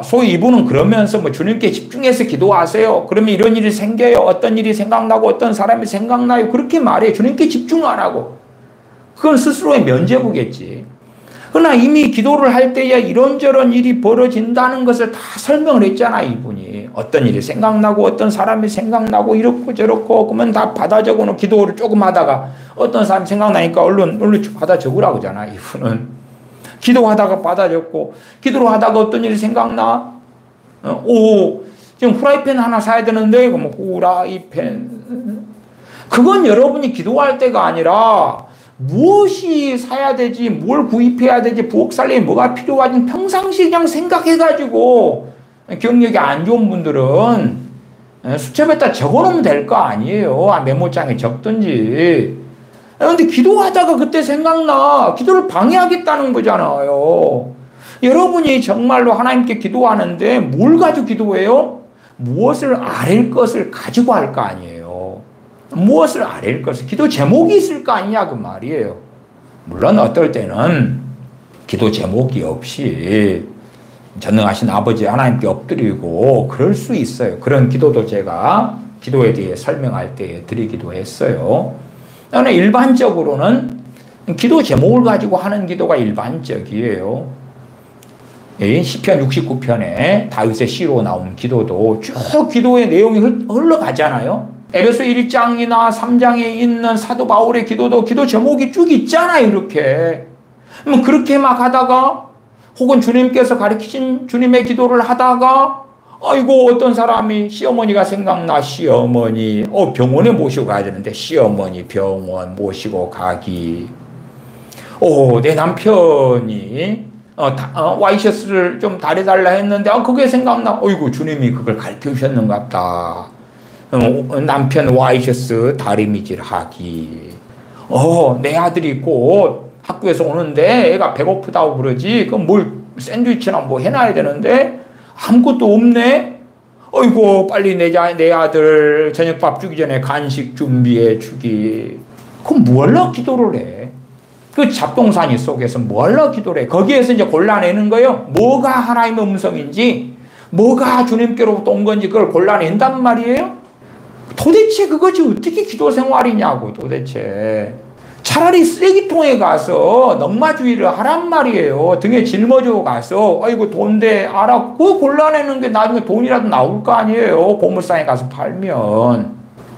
소위 이분은 그러면서 주님께 집중해서 기도하세요. 그러면 이런 일이 생겨요. 어떤 일이 생각나고 어떤 사람이 생각나요. 그렇게 말해. 주님께 집중하라고. 그건 스스로의 면죄부겠지. 그러나 이미 기도를 할 때에 이런저런 일이 벌어진다는 것을 다 설명을 했잖아, 이분이. 어떤 일이 생각나고 어떤 사람이 생각나고 이렇고 저렇고 그러면 다 받아 적어놓고 기도를 조금 하다가 어떤 사람이 생각나니까 얼른 받아 적으라고 하잖아, 이분은. 기도하다가 받아 적고 기도를 하다가 어떤 일이 생각나? 지금 후라이팬 하나 사야 되는데 후라이팬. 그건 여러분이 기도할 때가 아니라 무엇이 사야 되지, 뭘 구입해야 되지, 부엌 살림에 뭐가 필요하지 평상시 그냥 생각해가지고 경력이 안 좋은 분들은 수첩에다 적어놓으면 될 거 아니에요. 메모장에 적든지. 그런데 기도하다가 그때 생각나. 기도를 방해하겠다는 거잖아요. 여러분이 정말로 하나님께 기도하는데 뭘 가지고 기도해요? 무엇을 아랠 것을 가지고 할 거 아니에요. 무엇을 아랠 것을, 기도 제목이 있을 거 아니냐 그 말이에요. 물론 어떨 때는 기도 제목이 없이 전능하신 아버지 하나님께 엎드리고 그럴 수 있어요. 그런 기도도 제가 기도에 대해 설명할 때 드리기도 했어요. 그러나 일반적으로는 기도 제목을 가지고 하는 기도가 일반적이에요. 시편 69편에 다윗의 시로 나온 기도도 쭉 기도의 내용이 흘러가잖아요. 에베소 1장이나 3장에 있는 사도 바울의 기도도 기도 제목이 쭉 있잖아요, 이렇게. 그렇게 막 하다가 혹은 주님께서 가르치신 주님의 기도를 하다가 아이고 어떤 사람이 시어머니가 생각나. 시어머니 병원에 모시고 가야 되는데 시어머니 병원 모시고 가기. 내 남편이 와이셔츠를 좀 다려달라 했는데 그게 생각나. 어이구 주님이 그걸 가르쳐 주셨는가 보다. 남편 와이셔츠 다리미질 하기. 내 아들이 곧 학교에서 오는데 애가 배고프다고 그러지. 그럼 뭘 샌드위치나 뭐 해놔야 되는데 아무것도 없네. 어이구 빨리 내 아들 저녁밥 주기 전에 간식 준비해 주기. 그럼 뭐하러 기도를 해? 그 잡동사니 속에서 뭐하러 기도를 해? 거기에서 이제 골라내는 거예요. 뭐가 하나님의 음성인지, 뭐가 주님께로부터 온 건지 그걸 골라낸단 말이에요. 도대체 그것이 어떻게 기도 생활이냐고 도대체. 차라리 쓰레기통에 가서 넉마주의를 하란 말이에요. 등에 짊어지고 가서 아이고 돈대 알아. 그거 골라내는 게 나중에 돈이라도 나올 거 아니에요. 보물상에 가서 팔면.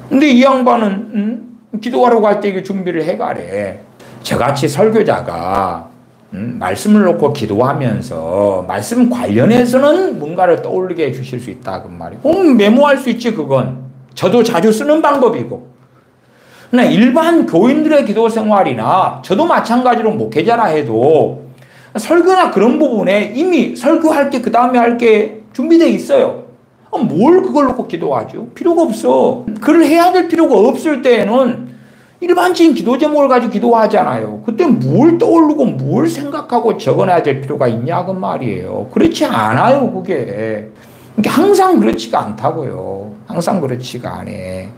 근데 이 양반은 기도하러 갈 때 이게 준비를 해가래. 저같이 설교자가 말씀을 놓고 기도하면서 말씀 관련해서는 뭔가를 떠올리게 해주실 수 있다 그 말이에요. 메모할 수 있지 그건. 저도 자주 쓰는 방법이고. 그러나 일반 교인들의 기도 생활이나 저도 마찬가지로 목회자라 해도 설교나 그런 부분에 이미 설교할 게 그 다음에 할 게 준비되어 있어요. 뭘 그걸 놓고 기도하죠? 필요가 없어. 그걸 해야 될 필요가 없을 때에는 일반적인 기도 제목을 가지고 기도하잖아요. 그때 뭘 떠오르고 뭘 생각하고 적어놔야 될 필요가 있냐 그 말이에요. 그렇지 않아요 그게. 항상 그렇지가 않다고요. 항상 그렇지가 않아.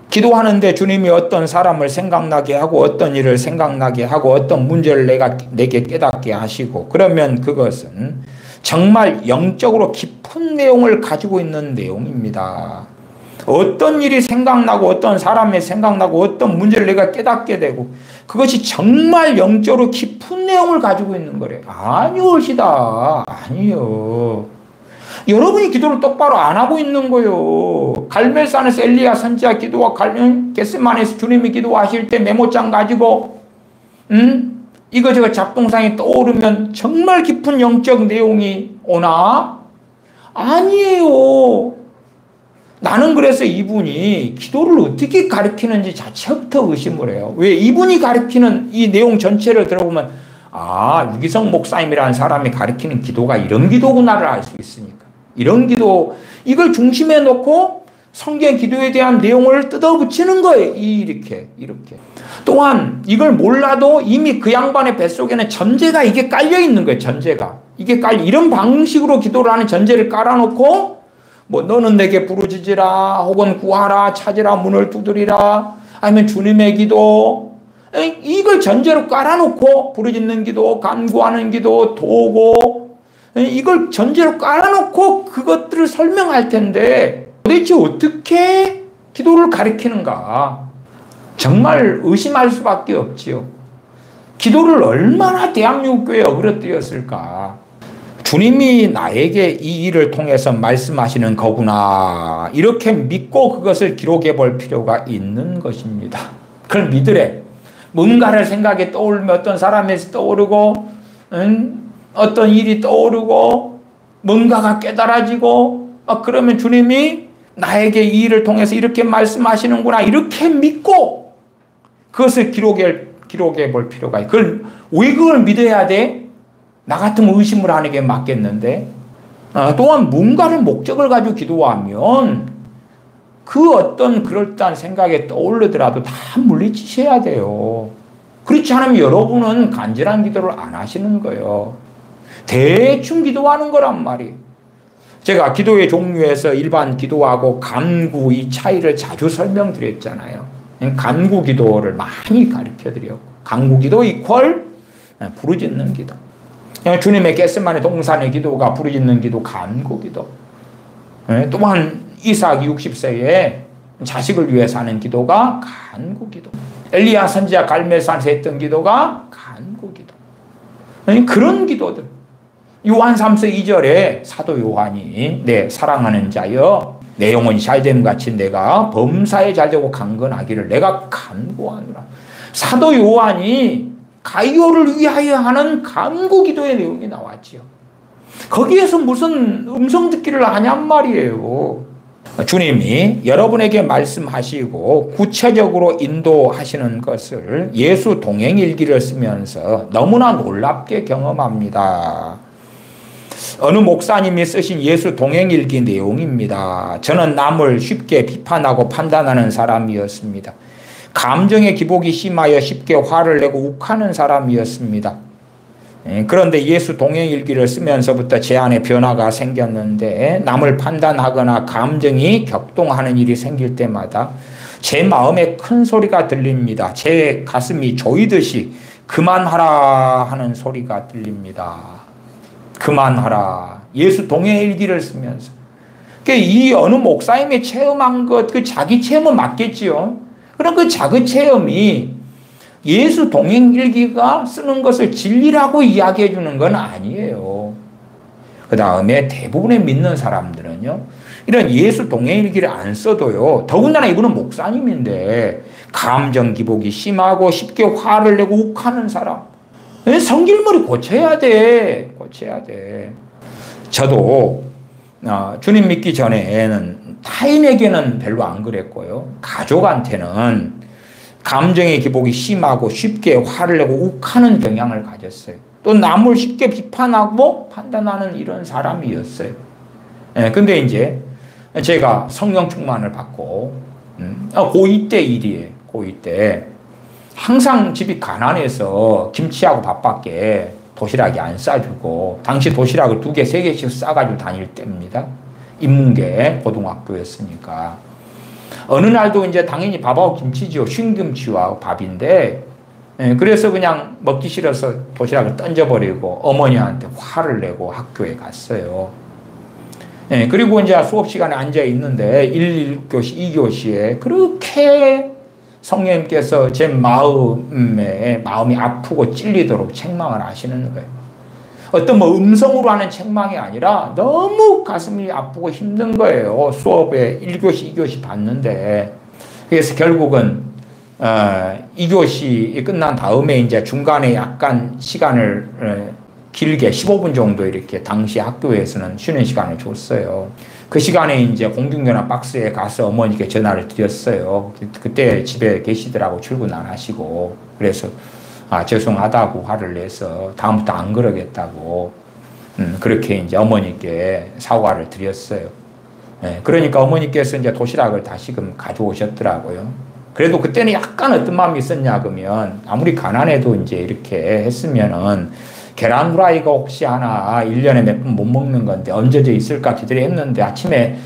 기도하는데 주님이 어떤 사람을 생각나게 하고 어떤 일을 생각나게 하고 어떤 문제를 내게 깨닫게 하시고 그러면 그것은 정말 영적으로 깊은 내용을 가지고 있는 내용입니다. 어떤 일이 생각나고 어떤 사람이 생각나고 어떤 문제를 내가 깨닫게 되고 그것이 정말 영적으로 깊은 내용을 가지고 있는 거래요. 아니오시다. 아니요. 여러분이 기도를 똑바로 안 하고 있는 거예요. 갈멜산에서 엘리야 선지자 기도와 겟세마네에서 주님이 기도하실 때 메모장 가지고 이거저거 잡동상이 떠오르면 정말 깊은 영적 내용이 오나? 아니에요. 나는 그래서 이분이 기도를 어떻게 가르치는지 자체부터 의심을 해요. 왜? 이분이 가르치는 이 내용 전체를 들어보면 유기성 목사님이라는 사람이 가르치는 기도가 이런 기도구나를 알 수 있으니까. 이런 기도, 이걸 중심에 놓고 성경 기도에 대한 내용을 뜯어붙이는 거예요. 이렇게. 또한 이걸 몰라도 이미 그 양반의 뱃속에는 전제가 이게 깔려 있는 거예요. 전제가. 이런 방식으로 기도를 하는 전제를 깔아놓고 너는 내게 부르짖으라 혹은 구하라 찾으라 문을 두드리라 아니면 주님의 기도 이걸 전제로 깔아놓고 부르짖는 기도 간구하는 기도 도고 이걸 전제로 깔아놓고 그것들을 설명할 텐데 도대체 어떻게 기도를 가르치는가 정말 의심할 수밖에 없지요. 기도를 얼마나 대한민국 교회에 어그러뜨렸을까. 주님이 나에게 이 일을 통해서 말씀하시는 거구나 이렇게 믿고 그것을 기록해 볼 필요가 있는 것입니다. 그걸 믿으래. 뭔가를 생각에 떠오르면 어떤 사람에서 떠오르고 어떤 일이 떠오르고 뭔가가 깨달아지고 그러면 주님이 나에게 이 일을 통해서 이렇게 말씀하시는구나 이렇게 믿고 그것을 기록해 볼 필요가 있어요. 왜 그걸 믿어야 돼? 나 같으면 의심을 하는 게 맞겠는데 또한 뭔가를 목적을 가지고 기도하면 그 어떤 그럴듯한 생각에 떠오르더라도 다 물리치셔야 돼요. 그렇지 않으면 여러분은 간절한 기도를 안 하시는 거예요. 대충 기도하는 거란 말이에요. 제가 기도의 종류에서 일반 기도하고 간구 이 차이를 자주 설명드렸잖아요. 간구 기도를 많이 가르쳐드렸고 간구 기도 이퀄 부르짖는 기도. 주님의 겟세마네 동산의 기도가 부르짖는 기도 간구 기도. 또한 이삭이 60세에 자식을 위해 사는 기도가 간구 기도. 엘리야 선지자 갈멜산에서 했던 기도가 간구 기도. 그런 기도들. 요한 3서 2절에 사도 요한이 내 사랑하는 자여 내 영혼이 잘됨 같이 내가 범사에 잘되고 강건하기를 내가 간구하노라. 사도 요한이 가이오를 위하여 하는 간구 기도의 내용이 나왔지요. 거기에서 무슨 음성 듣기를 하냔 말이에요. 주님이 여러분에게 말씀하시고 구체적으로 인도하시는 것을 예수 동행일기를 쓰면서 너무나 놀랍게 경험합니다. 어느 목사님이 쓰신 예수 동행일기 내용입니다. 저는 남을 쉽게 비판하고 판단하는 사람이었습니다. 감정의 기복이 심하여 쉽게 화를 내고 욱하는 사람이었습니다. 그런데 예수 동행일기를 쓰면서부터 제 안에 변화가 생겼는데 남을 판단하거나 감정이 격동하는 일이 생길 때마다 제 마음에 큰 소리가 들립니다. 제 가슴이 조이듯이 그만하라 하는 소리가 들립니다. 그만하라. 예수 동행일기를 쓰면서. 이 어느 목사님이 체험한 것, 그 자기 체험은 맞겠지요. 그럼 그 자기 체험이 예수 동행일기가 쓰는 것을 진리라고 이야기해 주는 건 아니에요. 그 다음에 대부분의 믿는 사람들은요, 이런 예수 동행일기를 안 써도요, 더군다나 이분은 목사님인데, 감정 기복이 심하고 쉽게 화를 내고 욱하는 사람, 성질머리 고쳐야 돼. 고쳐야 돼. 저도 주님 믿기 전에는 타인에게는 별로 안 그랬고요. 가족한테는 감정의 기복이 심하고 쉽게 화를 내고 욱하는 경향을 가졌어요. 또 남을 쉽게 비판하고 판단하는 이런 사람이었어요. 근데 이제 제가 성령 충만을 받고 고2 때 일이에요. 고2 때 항상 집이 가난해서 김치하고 밥밖에 도시락이 안 싸주고, 당시 도시락을 2개, 3개씩 싸가지고 다닐 때입니다. 인문계 고등학교였으니까. 어느 날도 이제 당연히 밥하고 김치지요. 쉰김치와 밥인데, 그래서 그냥 먹기 싫어서 도시락을 던져버리고 어머니한테 화를 내고 학교에 갔어요. 그리고 이제 수업 시간에 앉아 있는데 1교시, 2교시에 그렇게 성령님께서 제 마음이 아프고 찔리도록 책망을 하시는 거예요. 어떤 뭐 음성으로 하는 책망이 아니라 너무 가슴이 아프고 힘든 거예요. 수업에 1교시, 2교시 봤는데. 그래서 결국은 2교시 끝난 다음에 이제 중간에 약간 시간을 길게 15분 정도 이렇게 당시 학교에서는 쉬는 시간을 줬어요. 그 시간에 이제 공중전화 박스에 가서 어머니께 전화를 드렸어요. 그때 집에 계시더라고, 출근 안 하시고. 그래서 죄송하다고 화를 내서 다음부터 안 그러겠다고 그렇게 이제 어머니께 사과를 드렸어요. 그러니까 어머니께서 이제 도시락을 다시금 가져오셨더라고요. 그래도 그때는 약간 어떤 마음이 있었냐 그러면, 아무리 가난해도 이제 이렇게 했으면은 계란 후라이가 혹시 하나 1년에 몇 번 못 먹는 건데 얹어져 있을까 기대를 했는데, 아침에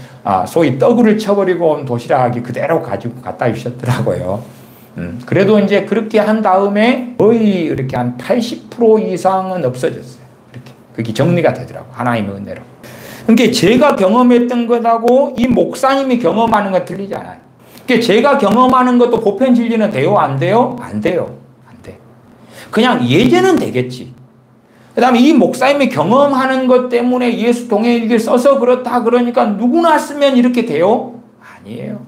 소위 떡을 쳐버리고 온 도시락이 그대로 가지고 갖다 주셨더라고요. 그래도 이제 그렇게 한 다음에 거의 이렇게 한 80% 이상은 없어졌어요. 이렇게. 그게 정리가 되더라고. 하나님의 은혜로. 그러니까 제가 경험했던 것하고 이 목사님이 경험하는 건 틀리잖아요. 그러니까 제가 경험하는 것도 보편 진리는 돼요? 안 돼요? 안 돼요. 안 돼. 그냥 예제는 되겠지. 그 다음에 이 목사님이 경험하는 것 때문에 예수 동행일기를 써서 그렇다 그러니까 누구나 쓰면 이렇게 돼요? 아니에요.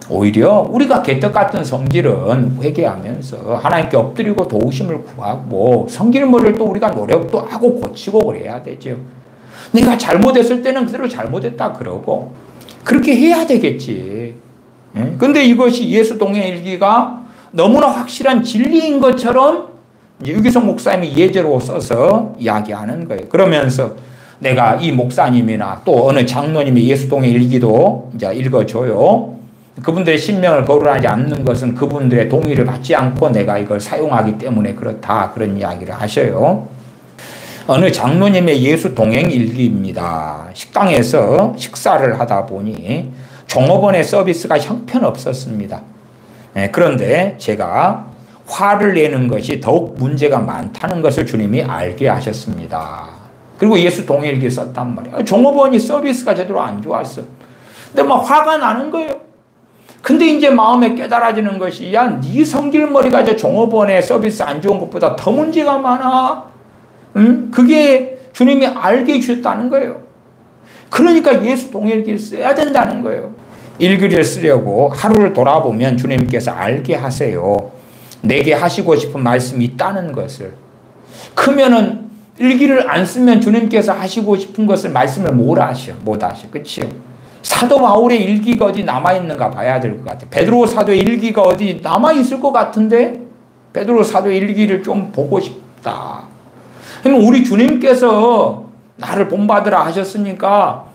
오히려 우리가 개떡 같은 성질은 회개하면서 하나님께 엎드리고 도우심을 구하고, 성질머리를 또 우리가 노력도 하고 고치고 그래야 되죠. 내가 잘못했을 때는 그대로 잘못했다 그러고 그렇게 해야 되겠지. 근데 이것이 예수 동행일기가 너무나 확실한 진리인 것처럼 유기성 목사님이 예제로 써서 이야기하는 거예요. 그러면서 내가 이 목사님이나 또 어느 장로님이 예수 동행일기도 이제 읽어줘요. 그분들의 신명을 거론하지 않는 것은 그분들의 동의를 받지 않고 내가 이걸 사용하기 때문에 그렇다, 그런 이야기를 하셔요. 어느 장로님의 예수 동행일기입니다. 식당에서 식사를 하다 보니 종업원의 서비스가 형편없었습니다. 그런데 제가 화를 내는 것이 더욱 문제가 많다는 것을 주님이 알게 하셨습니다. 그리고 예수 동행일기 썼단 말이에요. 종업원이 서비스가 제대로 안 좋았어. 근데 막 화가 나는 거예요. 근데 이제 마음에 깨달아지는 것이, 야, 네 성질머리가 저 종업원의 서비스 안 좋은 것보다 더 문제가 많아. 그게 주님이 알게 해주셨다는 거예요. 그러니까 예수 동행일기를 써야 된다는 거예요. 일기를 쓰려고 하루를 돌아보면 주님께서 알게 하세요. 내게 하시고 싶은 말씀이 있다는 것을. 크면은 일기를 안 쓰면 주님께서 하시고 싶은 것을 말씀을 못 하셔. 그치요? 사도 바울의 일기가 어디 남아있는가 봐야 될 것 같아. 베드로 사도의 일기가 어디 남아있을 것 같은데 베드로 사도의 일기를 좀 보고 싶다. 그러면 우리 주님께서 나를 본받으라 하셨으니까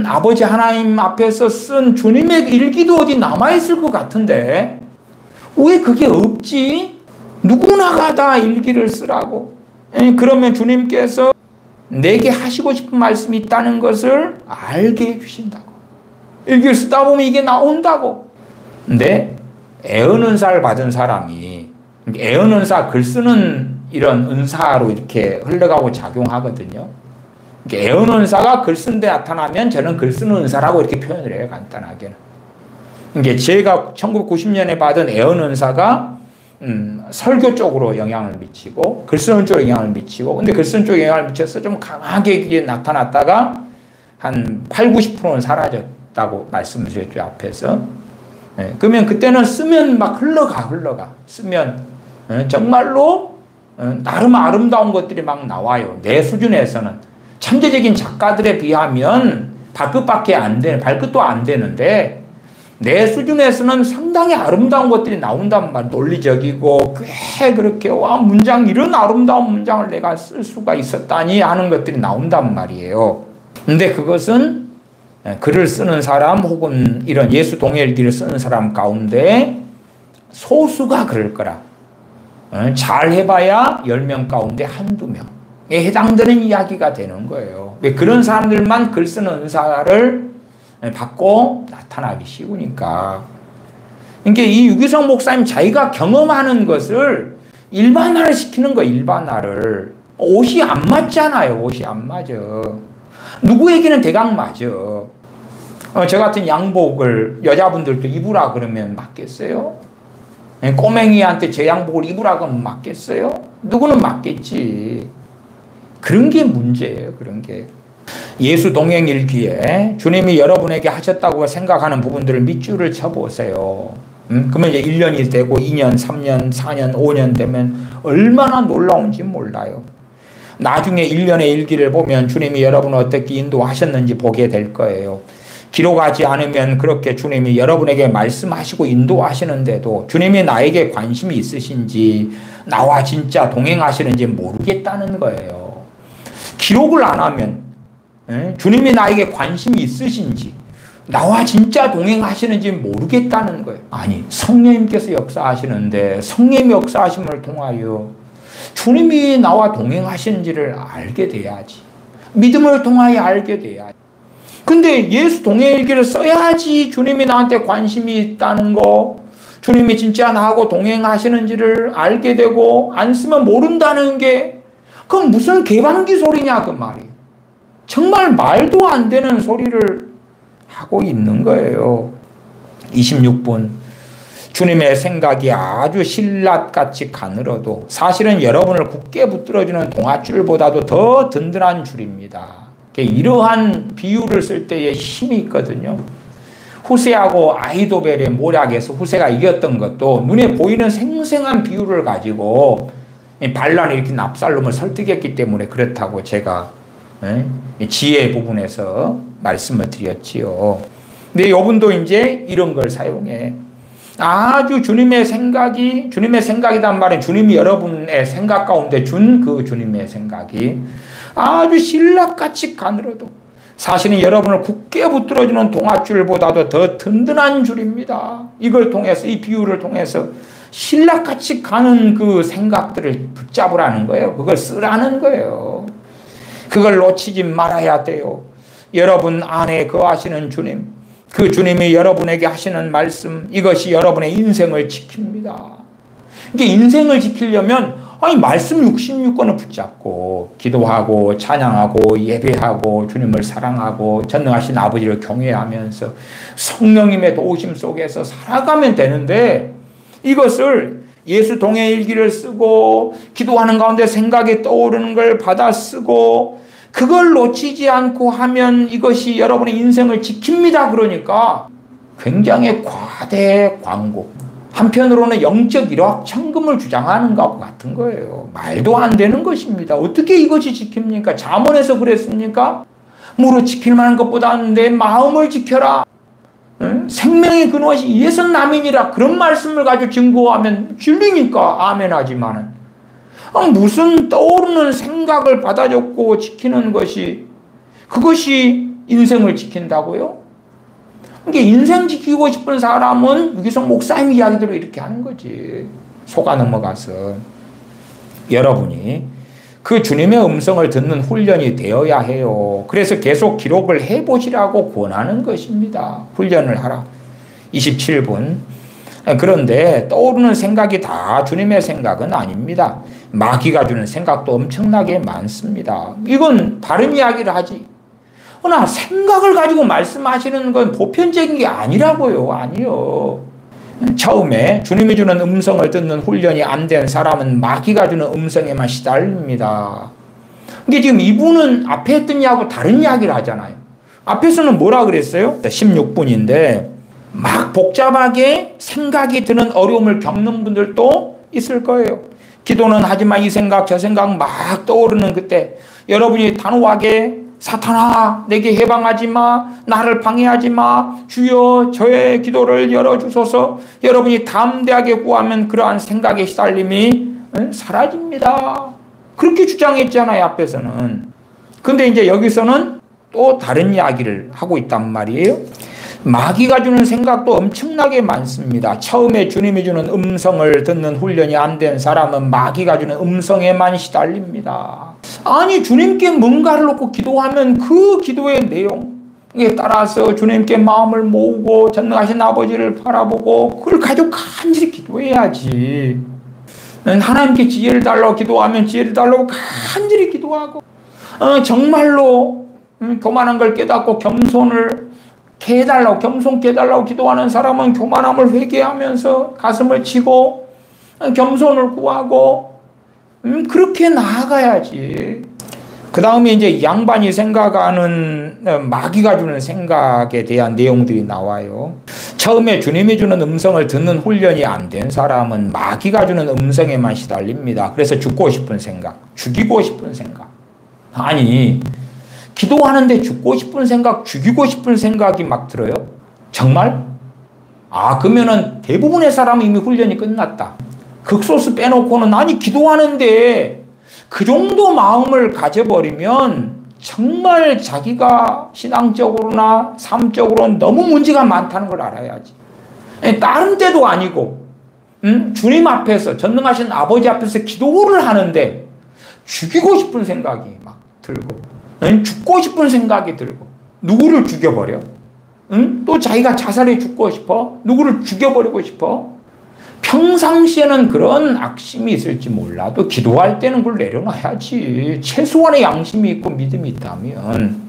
아버지 하나님 앞에서 쓴 주님의 일기도 어디 남아있을 것 같은데 왜 그게 없지? 누구나가 다 일기를 쓰라고. 그러면 주님께서 내게 하시고 싶은 말씀이 있다는 것을 알게 해주신다고. 일기를 쓰다 보면 이게 나온다고. 근데 애언은사를 받은 사람이, 애언은사 글 쓰는 이런 은사로 이렇게 흘러가고 작용하거든요. 애언은사가 글 쓴 데 나타나면 저는 글 쓰는 은사라고 이렇게 표현을 해요, 간단하게는. 이게 제가 1990년에 받은 애언은사가 설교 쪽으로 영향을 미치고 글 쓰는 쪽에 영향을 미치고, 근데 글 쓰는 쪽에 영향을 미쳐서 좀 강하게 이게 나타났다가 한 80~90%는 사라졌다고 말씀을 드렸죠, 앞에서. 네, 그러면 그때는 쓰면 막 흘러가. 쓰면 정말로 나름 아름다운 것들이 막 나와요. 내 수준에서는. 천재적인 작가들에 비하면 발끝도 안 되는데, 내 수준에서는 상당히 아름다운 것들이 나온단 말이에요. 논리적이고 꽤 그렇게 이런 아름다운 문장을 내가 쓸 수가 있었다니 하는 것들이 나온단 말이에요. 근데 그것은 글을 쓰는 사람 혹은 이런 예수 동일기를 쓰는 사람 가운데 소수가 그럴 거라. 잘 해봐야 10명 가운데 한두 명에 해당되는 이야기가 되는 거예요. 그런 사람들만 글 쓰는 은사를 받고 나타나기 쉬우니까. 그러니까 이 유기성 목사님 자기가 경험하는 것을 일반화를 시키는 거예요. 일반화를. 옷이 안 맞잖아요. 옷이 안 맞아. 누구에게는 대강 맞아. 저 같은 양복을 여자분들도 입으라 그러면 맞겠어요? 꼬맹이한테 제 양복을 입으라 그러면 맞겠어요? 누구는 맞겠지. 그런 게 문제예요. 그런 게. 예수 동행일기에 주님이 여러분에게 하셨다고 생각하는 부분들을 밑줄을 쳐보세요. 그러면 이제 1년이 되고 2년, 3년, 4년, 5년 되면 얼마나 놀라운지 몰라요. 나중에 1년의 일기를 보면 주님이 여러분을 어떻게 인도하셨는지 보게 될 거예요. 기록하지 않으면 그렇게 주님이 여러분에게 말씀하시고 인도하시는데도 주님이 나에게 관심이 있으신지 나와 진짜 동행하시는지 모르겠다는 거예요. 기록을 안 하면 주님이 나에게 관심이 있으신지 나와 진짜 동행하시는지 모르겠다는 거예요. 아니, 성령님께서 역사하시는데 성령님의 역사하심을 통하여 주님이 나와 동행하시는지를 알게 돼야지. 믿음을 통하여 알게 돼야지. 근데 예수 동행일기를 써야지 주님이 나한테 관심이 있다는 거, 주님이 진짜 나하고 동행하시는지를 알게 되고, 안 쓰면 모른다는 게 그건 무슨 개방기 소리냐 그 말이에요. 정말 말도 안 되는 소리를 하고 있는 거예요. 26분. 주님의 생각이 아주 신라같이 가늘어도 사실은 여러분을 굳게 붙들어주는 동아줄보다도 더 든든한 줄입니다. 이러한 비유를 쓸 때에 힘이 있거든요. 후세하고 아히도벨의 모략에서 후세가 이겼던 것도 눈에 보이는 생생한 비유를 가지고 반란이 이렇게 압살롬을 설득했기 때문에 그렇다고 제가 지혜 부분에서 말씀을 드렸지요. 근데 이분도 이제 이런 걸 사용해. 아주 주님의 생각이란 말은 주님이 여러분의 생각 가운데 준 그 주님의 생각이 아주 신라같이 가늘어도 사실은 여러분을 굳게 붙들어주는 동아줄보다도 더 든든한 줄입니다. 이걸 통해서, 이 비유를 통해서 신라같이 가는 그 생각들을 붙잡으라는 거예요. 그걸 쓰라는 거예요. 그걸 놓치지 말아야 돼요. 여러분 안에 거하시는 주님, 그 주님이 여러분에게 하시는 말씀, 이것이 여러분의 인생을 지킵니다. 이게 인생을 지키려면 말씀 66권을 붙잡고 기도하고 찬양하고 예배하고 주님을 사랑하고 전능하신 아버지를 경외하면서 성령님의 도우심 속에서 살아가면 되는데, 이것을 예수 동행일기를 쓰고 기도하는 가운데 생각이 떠오르는 걸 받아 쓰고 그걸 놓치지 않고 하면 이것이 여러분의 인생을 지킵니다. 그러니까 굉장히 과대 광고, 한편으로는 영적 일확천금을 주장하는 것과 같은 거예요. 말도 안 되는 것입니다. 어떻게 이것이 지킵니까? 잠언에서 그랬습니까? 무릇 지킬 만한 것보다는 내 마음을 지켜라. 생명의 근원이 예선남이니라. 그런 말씀을 가지고 증거하면 진리니까 아멘 하지만은 무슨 떠오르는 생각을 받아 적고 지키는 것이, 그것이 인생을 지킨다고요? 그러니까 인생 지키고 싶은 사람은 유기성 목사님 이야기대로 이렇게 하는 거지. 속아 넘어가서. 여러분이 그 주님의 음성을 듣는 훈련이 되어야 해요. 그래서 계속 기록을 해보시라고 권하는 것입니다. 훈련을 하라. 27분. 그런데 떠오르는 생각이 다 주님의 생각은 아닙니다. 마귀가 주는 생각도 엄청나게 많습니다. 이건 바른 이야기를 하지. 그러나 생각을 가지고 말씀하시는 건 보편적인 게 아니라고요. 아니요. 처음에 주님이 주는 음성을 듣는 훈련이 안 된 사람은 마귀가 주는 음성에만 시달립니다. 근데 지금 이분은 앞에 했던 이야기하고 다른 이야기를 하잖아요. 앞에서는 뭐라 그랬어요? 16분인데 막 복잡하게 생각이 드는 어려움을 겪는 분들도 있을 거예요. 기도는 하지만 이 생각 저 생각 막 떠오르는 그때 여러분이 단호하게 사탄아 내게 해방하지 마, 나를 방해하지 마, 주여 저의 기도를 열어주소서, 여러분이 담대하게 구하면 그러한 생각의 시달림이 사라집니다. 그렇게 주장했잖아요 앞에서는. 근데 이제 여기서는 또 다른 이야기를 하고 있단 말이에요. 마귀가 주는 생각도 엄청나게 많습니다. 처음에 주님이 주는 음성을 듣는 훈련이 안 된 사람은 마귀가 주는 음성에만 시달립니다. 아니 주님께 뭔가를 놓고 기도하면 그 기도의 내용에 따라서 주님께 마음을 모으고 전능하신 아버지를 바라보고 그걸 가지고 간절히 기도해야지. 하나님께 지혜를 달라고 기도하면 지혜를 달라고 간절히 기도하고 정말로 교만한 걸 깨닫고 겸손을 해달라고 겸손케 해달라고 기도하는 사람은 교만함을 회개하면서 가슴을 치고 겸손을 구하고 그렇게 나아가야지. 그 다음에 이제 양반이 생각하는 마귀가 주는 생각에 대한 내용들이 나와요. 처음에 주님이 주는 음성을 듣는 훈련이 안 된 사람은 마귀가 주는 음성에만 시달립니다. 그래서 죽고 싶은 생각, 죽이고 싶은 생각. 아니 기도하는데 죽고 싶은 생각, 죽이고 싶은 생각이 막 들어요? 정말? 그러면은 대부분의 사람은 이미 훈련이 끝났다. 극소수 빼놓고는 아니 기도하는데 그 정도 마음을 가져버리면 정말 자기가 신앙적으로나 삶적으로는 너무 문제가 많다는 걸 알아야지. 다른 때도 아니고 주님 앞에서 전능하신 아버지 앞에서 기도를 하는데 죽이고 싶은 생각이 막 들고 죽고 싶은 생각이 들고 누구를 죽여버려? 또 자기가 자살해 죽고 싶어? 누구를 죽여버리고 싶어? 평상시에는 그런 악심이 있을지 몰라도 기도할 때는 그걸 내려놔야지. 최소한의 양심이 있고 믿음이 있다면.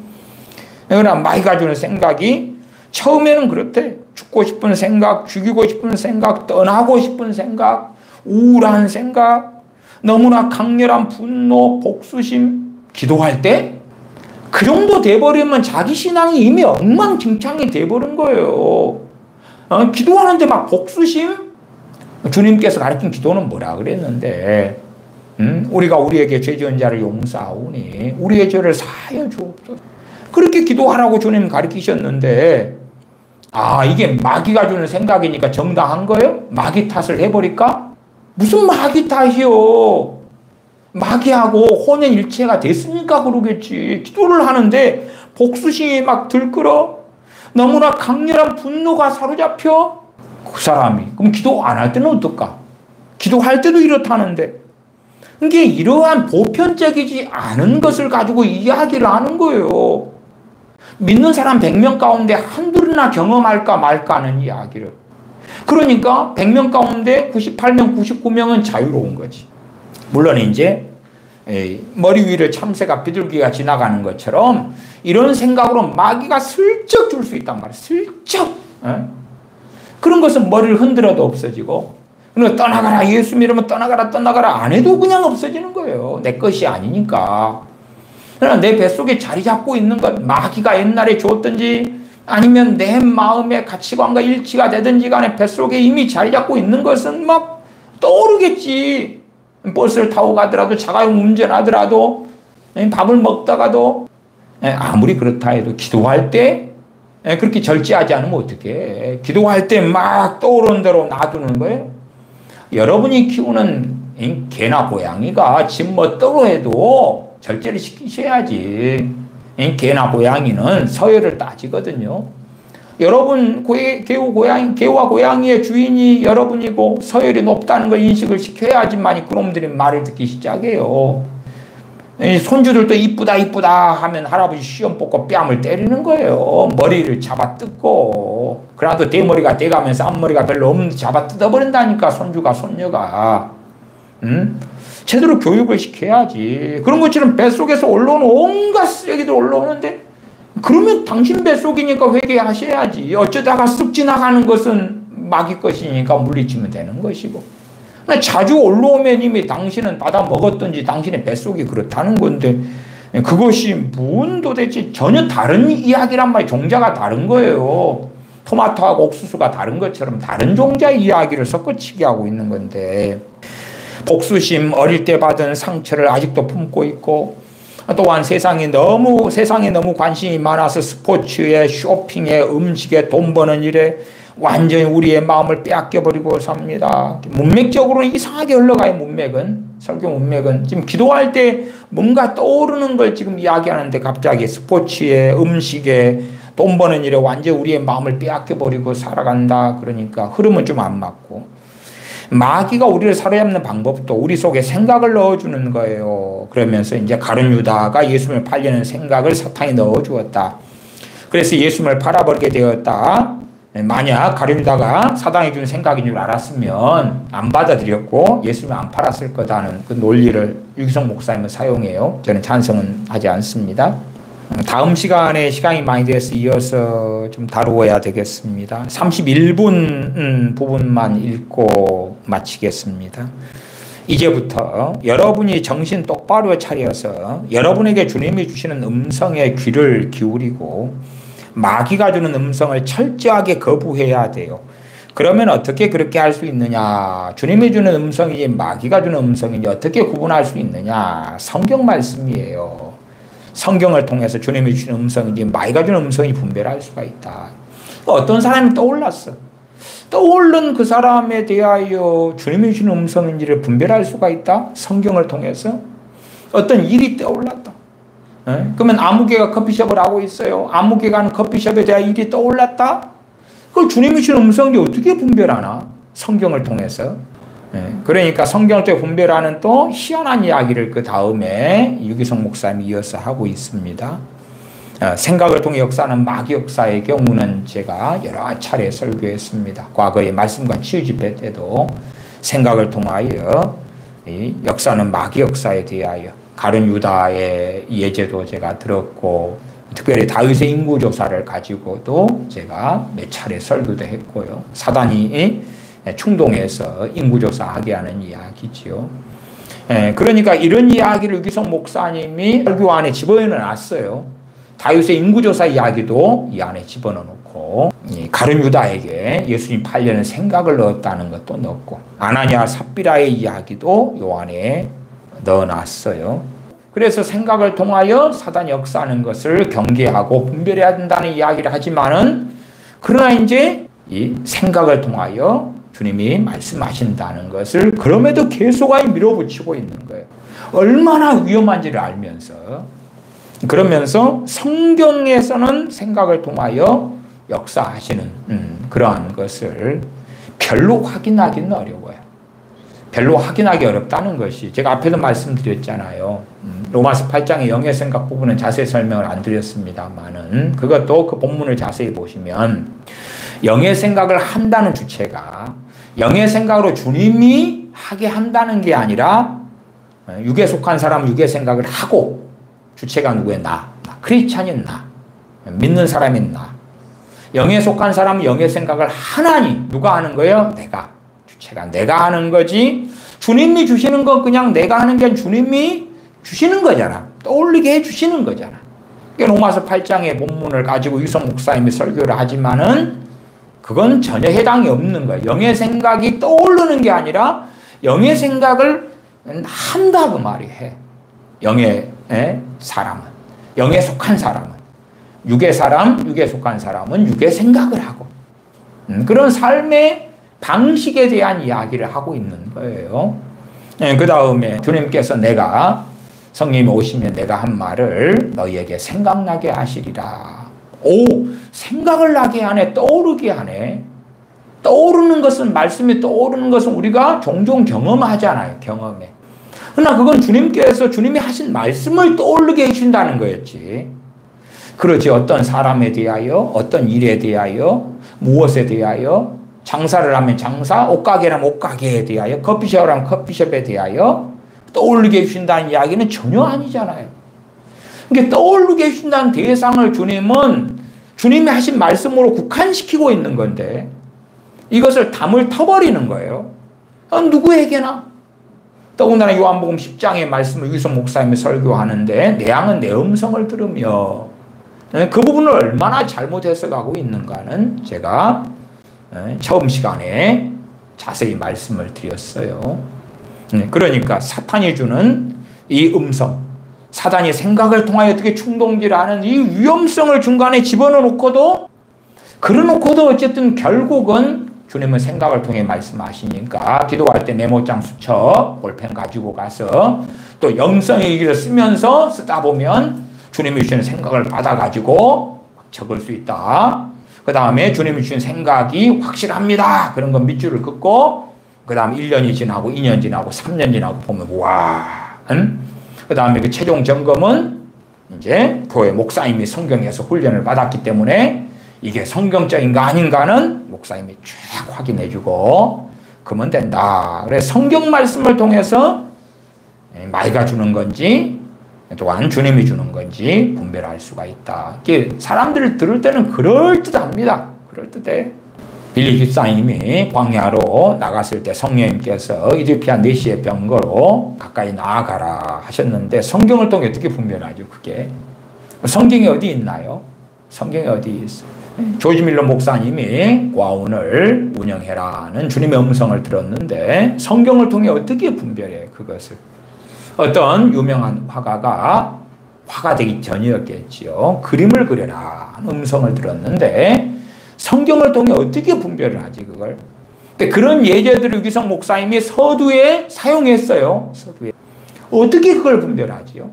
그러나 마귀가 주는 생각이 처음에는 그렇대. 죽고 싶은 생각, 죽이고 싶은 생각, 떠나고 싶은 생각, 우울한 생각, 너무나 강렬한 분노, 복수심. 기도할 때 그 정도 돼버리면 자기 신앙이 이미 엉망진창이 돼버린 거예요. 기도하는데 막 복수심? 주님께서 가르친 기도는 뭐라 그랬는데 우리가 우리에게 죄 지은 자를 용서하오니 우리의 죄를 사하여 주옵소서. 그렇게 기도하라고 주님 가르치셨는데 이게 마귀가 주는 생각이니까 정당한 거예요? 마귀 탓을 해버릴까? 무슨 마귀 탓이요? 마귀하고 혼연일체가 됐으니까 그러겠지. 기도를 하는데 복수심이 막 들끓어 너무나 강렬한 분노가 사로잡혀 그 사람이 그럼 기도 안 할 때는 어떨까? 기도할 때도 이렇다는데 이게 이러한 보편적이지 않은 것을 가지고 이야기를 하는 거예요. 믿는 사람 100명 가운데 한둘이나 경험할까 말까 하는 이야기를. 그러니까 100명 가운데 98명 99명은 자유로운 거지. 물론 이제 머리 위를 참새가 비둘기가 지나가는 것처럼 이런 생각으로 마귀가 슬쩍 줄 수 있단 말이야. 슬쩍. 그런 것은 머리를 흔들어도 없어지고 그리고 떠나가라 예수 믿으면 떠나가라 안 해도 그냥 없어지는 거예요. 내 것이 아니니까. 그러나 내 뱃속에 자리 잡고 있는 것 마귀가 옛날에 줬든지 아니면 내 마음의 가치관과 일치가 되든지 간에 뱃속에 이미 자리 잡고 있는 것은 막 떠오르겠지. 버스를 타고 가더라도 자가용 운전하더라도 밥을 먹다가도 아무리 그렇다 해도 기도할 때 그렇게 절제하지 않으면 어떡해. 기도할 때 막 떠오르는 대로 놔두는 거예요. 여러분이 키우는 개나 고양이가 집 멋대로 해도 절제를 시키셔야지. 개나 고양이는 서열을 따지거든요. 여러분 개와 고양이의 주인이 여러분이고 서열이 높다는 걸 인식을 시켜야지만 그놈들이 말을 듣기 시작해요. 이 손주들도 이쁘다 이쁘다 하면 할아버지 시험 뽑고 뺨을 때리는 거예요. 머리를 잡아 뜯고. 그래도 대머리가 돼가면서 앞머리가 별로 없는데 잡아 뜯어버린다니까, 손주가 손녀가. 제대로 교육을 시켜야지. 그런 것처럼 뱃속에서 올라오는 온갖 쓰레기들 올라오는데, 그러면 당신 뱃속이니까 회개하셔야지. 어쩌다가 쓱 지나가는 것은 마귀 것이니까 물리치면 되는 것이고. 자주 올라오면 이미 당신은 받아 먹었든지 당신의 뱃속이 그렇다는 건데, 그것이 뭔 도대체 전혀 다른 이야기란 말이에요. 종자가 다른 거예요. 토마토하고 옥수수가 다른 것처럼 다른 종자의 이야기를 섞어치기 하고 있는 건데, 복수심, 어릴 때 받은 상처를 아직도 품고 있고, 또한 세상에 너무 관심이 많아서 스포츠에, 쇼핑에, 음식에, 돈 버는 일에 완전히 우리의 마음을 빼앗겨버리고 삽니다. 문맥적으로는 이상하게 흘러가요. 설교 문맥은. 지금 기도할 때 뭔가 떠오르는 걸 지금 이야기하는데 갑자기 스포츠에, 음식에, 돈 버는 일에 완전히 우리의 마음을 빼앗겨버리고 살아간다. 그러니까 흐름은 좀 안 맞고. 마귀가 우리를 사로잡는 방법도 우리 속에 생각을 넣어주는 거예요. 그러면서 이제 가룟 유다가 예수님을 팔려는 생각을 사탄이 넣어주었다. 그래서 예수님을 팔아버리게 되었다. 만약 가룟 유다가 사단이 준 생각인 줄 알았으면 안 받아들였고 예수님을 안 팔았을 거다는 그 논리를 유기성 목사님은 사용해요. 저는 찬성은 하지 않습니다. 다음 시간에 시간이 많이 돼서 이어서 좀 다루어야 되겠습니다. 31분 부분만 읽고 마치겠습니다. 이제부터 여러분이 정신 똑바로 차려서 여러분에게 주님이 주시는 음성에 귀를 기울이고 마귀가 주는 음성을 철저하게 거부해야 돼요. 그러면 어떻게 그렇게 할 수 있느냐? 주님이 주는 음성이지 마귀가 주는 음성이지 어떻게 구분할 수 있느냐? 성경 말씀이에요. 성경을 통해서 주님이 주시는 음성인지 마귀가 주는 음성이 분별할 수가 있다. 어떤 사람이 떠올랐어. 떠오른 그 사람에 대하여 주님이 주시는 음성인지를 분별할 수가 있다. 성경을 통해서. 어떤 일이 떠올랐다. 그러면 아무개가 커피숍을 하고 있어요. 아무개가 하는 커피숍에 대한 일이 떠올랐다. 그걸 주님이 주시는 음성인지 어떻게 분별하나? 성경을 통해서. 그러니까 성경을 통해 분별하는 또 희한한 이야기를 그 다음에 유기성 목사님이 이어서 하고 있습니다. 생각을 통해 역사하는 마귀 역사의 경우는 제가 여러 차례 설교했습니다. 과거에 말씀과 치유 집회 때도 생각을 통하여 역사하는 마귀 역사에 대하여 가룟 유다의 예제도 제가 들었고, 특별히 다윗의 인구조사를 가지고도 제가 몇 차례 설교도 했고요. 사단이 충동해서 인구조사하게 하는 이야기지요. 그러니까 이런 이야기를 유기성 목사님이 설교 안에 집어넣어놨어요. 다윗의 인구조사 이야기도 이 안에 집어넣고, 가룟 유다에게 예수님 팔려는 생각을 넣었다는 것도 넣고, 아나니아 삽비라의 이야기도 이 안에 넣어놨어요. 그래서 생각을 통하여 사단이 역사하는 것을 경계하고 분별해야 된다는 이야기를 하지만은, 그러나 이제 이 생각을 통하여 주님이 말씀하신다는 것을 그럼에도 계속하여 밀어붙이고 있는 거예요. 얼마나 위험한지를 알면서. 그러면서 성경에서는 생각을 통하여 역사하시는 그러한 것을 별로 확인하기는 어려워요. 별로 확인하기 어렵다는 것이 제가 앞에도 말씀드렸잖아요. 로마서 8장의 영의 생각 부분은 자세히 설명을 안 드렸습니다만은 그것도 그 본문을 자세히 보시면 영의 생각을 한다는 주체가 영의 생각으로 주님이 하게 한다는 게 아니라 육에 속한 사람은 육의 생각을 하고 주체가 누구의 나, 크리스찬인 나, 믿는 사람인 나. 영에 속한 사람은 영의 생각을 하나니 누가 하는 거예요? 내가. 주체가 내가 하는 거지. 주님이 주시는 건 그냥 내가 하는 게 아니라 주님이 주시는 거잖아. 떠올리게 해주시는 거잖아. 로마서 8장의 본문을 가지고 유성 목사님이 설교를 하지만은 그건 전혀 해당이 없는 거예요. 영의 생각이 떠오르는 게 아니라 영의 생각을 한다 그 말이에요. 영의 사람은, 영에 속한 사람은, 육의 사람, 육에 속한 사람은 육의 생각을 하고 그런 삶의 방식에 대한 이야기를 하고 있는 거예요. 그 다음에 주님께서 내가 성령이 오시면 내가 한 말을 너희에게 생각나게 하시리라. 오, 생각을 나게 하네. 떠오르게 하네. 떠오르는 것은, 말씀이 떠오르는 것은 우리가 종종 경험하잖아요. 경험해. 그러나 그건 주님께서 주님이 하신 말씀을 떠오르게 해준다는 거였지. 그렇지 어떤 사람에 대하여, 어떤 일에 대하여, 무엇에 대하여, 장사를 하면 장사, 옷가게라면 옷가게에 대하여, 커피숍을 하면 커피숍에 대하여 떠오르게 해준다는 이야기는 전혀 아니잖아요. 그러니까 떠오르게 해준다는 대상을 주님은 주님이 하신 말씀으로 국한시키고 있는 건데 이것을 담을 터버리는 거예요. 누구에게나. 더군다나 요한복음 10장의 말씀을 유기성 목사님이 설교하는데 내 양은 내 음성을 들으며 그 부분을 얼마나 잘못 해석하고 있는가는 제가 처음 시간에 자세히 말씀을 드렸어요. 그러니까 사탄이 주는 이 음성, 사단이 생각을 통하여 어떻게 충동질하는 이 위험성을 중간에 집어넣고도 그래놓고도 어쨌든 결국은 주님은 생각을 통해 말씀하시니까 기도할 때 메모장 수첩, 볼펜 가지고 가서 또 영성의 일기를 쓰면서 쓰다 보면 주님이 주시는 생각을 받아가지고 적을 수 있다. 그 다음에 주님이 주신 생각이 확실합니다. 그런 건 밑줄을 긋고 그 다음 1년이 지나고 2년 지나고 3년 지나고 보면 와. 그 다음에 그 최종 점검은 이제 교회 목사님이 성경에서 훈련을 받았기 때문에 이게 성경적인가 아닌가는 목사님이 쫙 확인해주고 그러면 된다. 그래서 성경 말씀을 통해서 마이가 주는 건지 또한 주님이 주는 건지 분별할 수가 있다. 이게 사람들을 들을 때는 그럴듯합니다. 그럴듯해. 빌리 집사님이 광야로 나갔을 때 성령님께서 이디오피아 내시의 병거로 가까이 나아가라 하셨는데 성경을 통해 어떻게 분별하죠? 그게 성경이 어디 있나요? 성경이 어디 있어? 조지 밀러 목사님이 고아원을 운영해라는 주님의 음성을 들었는데 성경을 통해 어떻게 분별해 그것을? 어떤 유명한 화가가 화가 되기 전이었겠지요. 그림을 그려라 음성을 들었는데 성경을 통해 어떻게 분별을 하지 그걸? 그런 예제들을 유기성 목사님이 서두에 사용했어요. 서두에. 어떻게 그걸 분별하지요?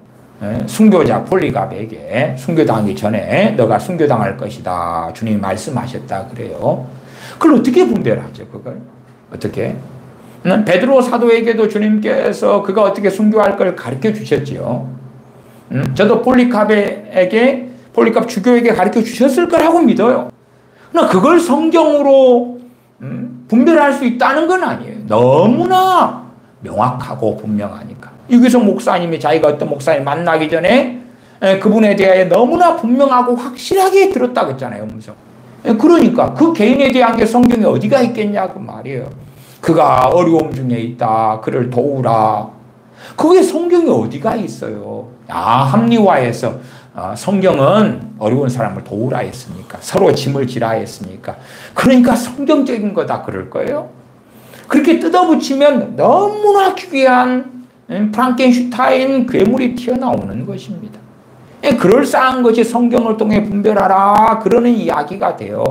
순교자 폴리갑에게 순교당하기 전에 너가 순교당할 것이다. 주님이 말씀하셨다 그래요. 그걸 어떻게 분별하죠 그걸? 어떻게? 베드로 사도에게도 주님께서 그가 어떻게 순교할 걸 가르쳐 주셨지요. 저도 폴리갑 주교에게 가르쳐 주셨을 거라고 믿어요. 그러나 그걸 성경으로 분별할 수 있다는 건 아니에요. 너무나 명확하고 분명하니까. 유기성 목사님이 자기가 어떤 목사님 만나기 전에 그분에 대하여 너무나 분명하고 확실하게 들었다고 했잖아요. 음성. 그러니까 그 개인에 대한 게 성경에 어디가 있겠냐고 말이에요. 그가 어려움 중에 있다. 그를 도우라. 그게 성경에 어디가 있어요. 합리화해서 성경은 어려운 사람을 도우라 했으니까 서로 짐을 지라 했으니까 그러니까 성경적인 거다 그럴 거예요. 그렇게 뜯어붙이면 너무나 귀한 프랑켄슈타인 괴물이 튀어나오는 것입니다. 그럴싸한 것이 성경을 통해 분별하라 그러는 이야기가 돼요.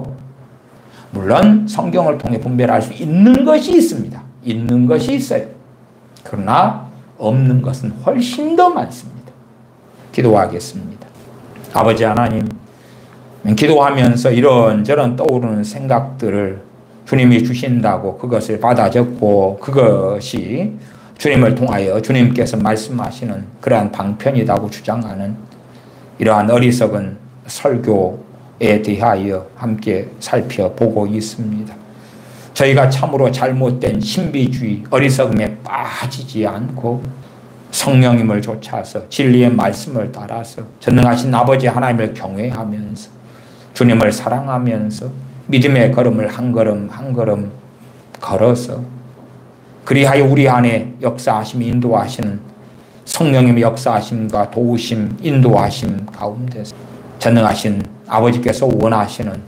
물론 성경을 통해 분별할 수 있는 것이 있습니다. 있는 것이 있어요. 그러나 없는 것은 훨씬 더 많습니다. 기도하겠습니다. 아버지 하나님, 기도하면서 이런저런 떠오르는 생각들을 주님이 주신다고 그것을 받아 적고 그것이 주님을 통하여 주님께서 말씀하시는 그러한 방편이라고 주장하는 이러한 어리석은 설교에 대하여 함께 살펴보고 있습니다. 저희가 참으로 잘못된 신비주의, 어리석음에 빠지지 않고 성령님을 좇아서 진리의 말씀을 따라서 전능하신 아버지 하나님을 경외하면서 주님을 사랑하면서 믿음의 걸음을 한 걸음 한 걸음 걸어서 그리하여 우리 안에 역사하심 인도하시는 성령님의 역사하심과 도우심 인도하심 가운데서 전능하신 아버지께서 원하시는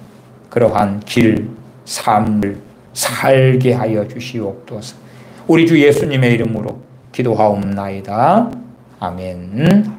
그러한 길, 삶을 살게 하여 주시옵소서. 우리 주 예수님의 이름으로 기도하옵나이다. 아멘.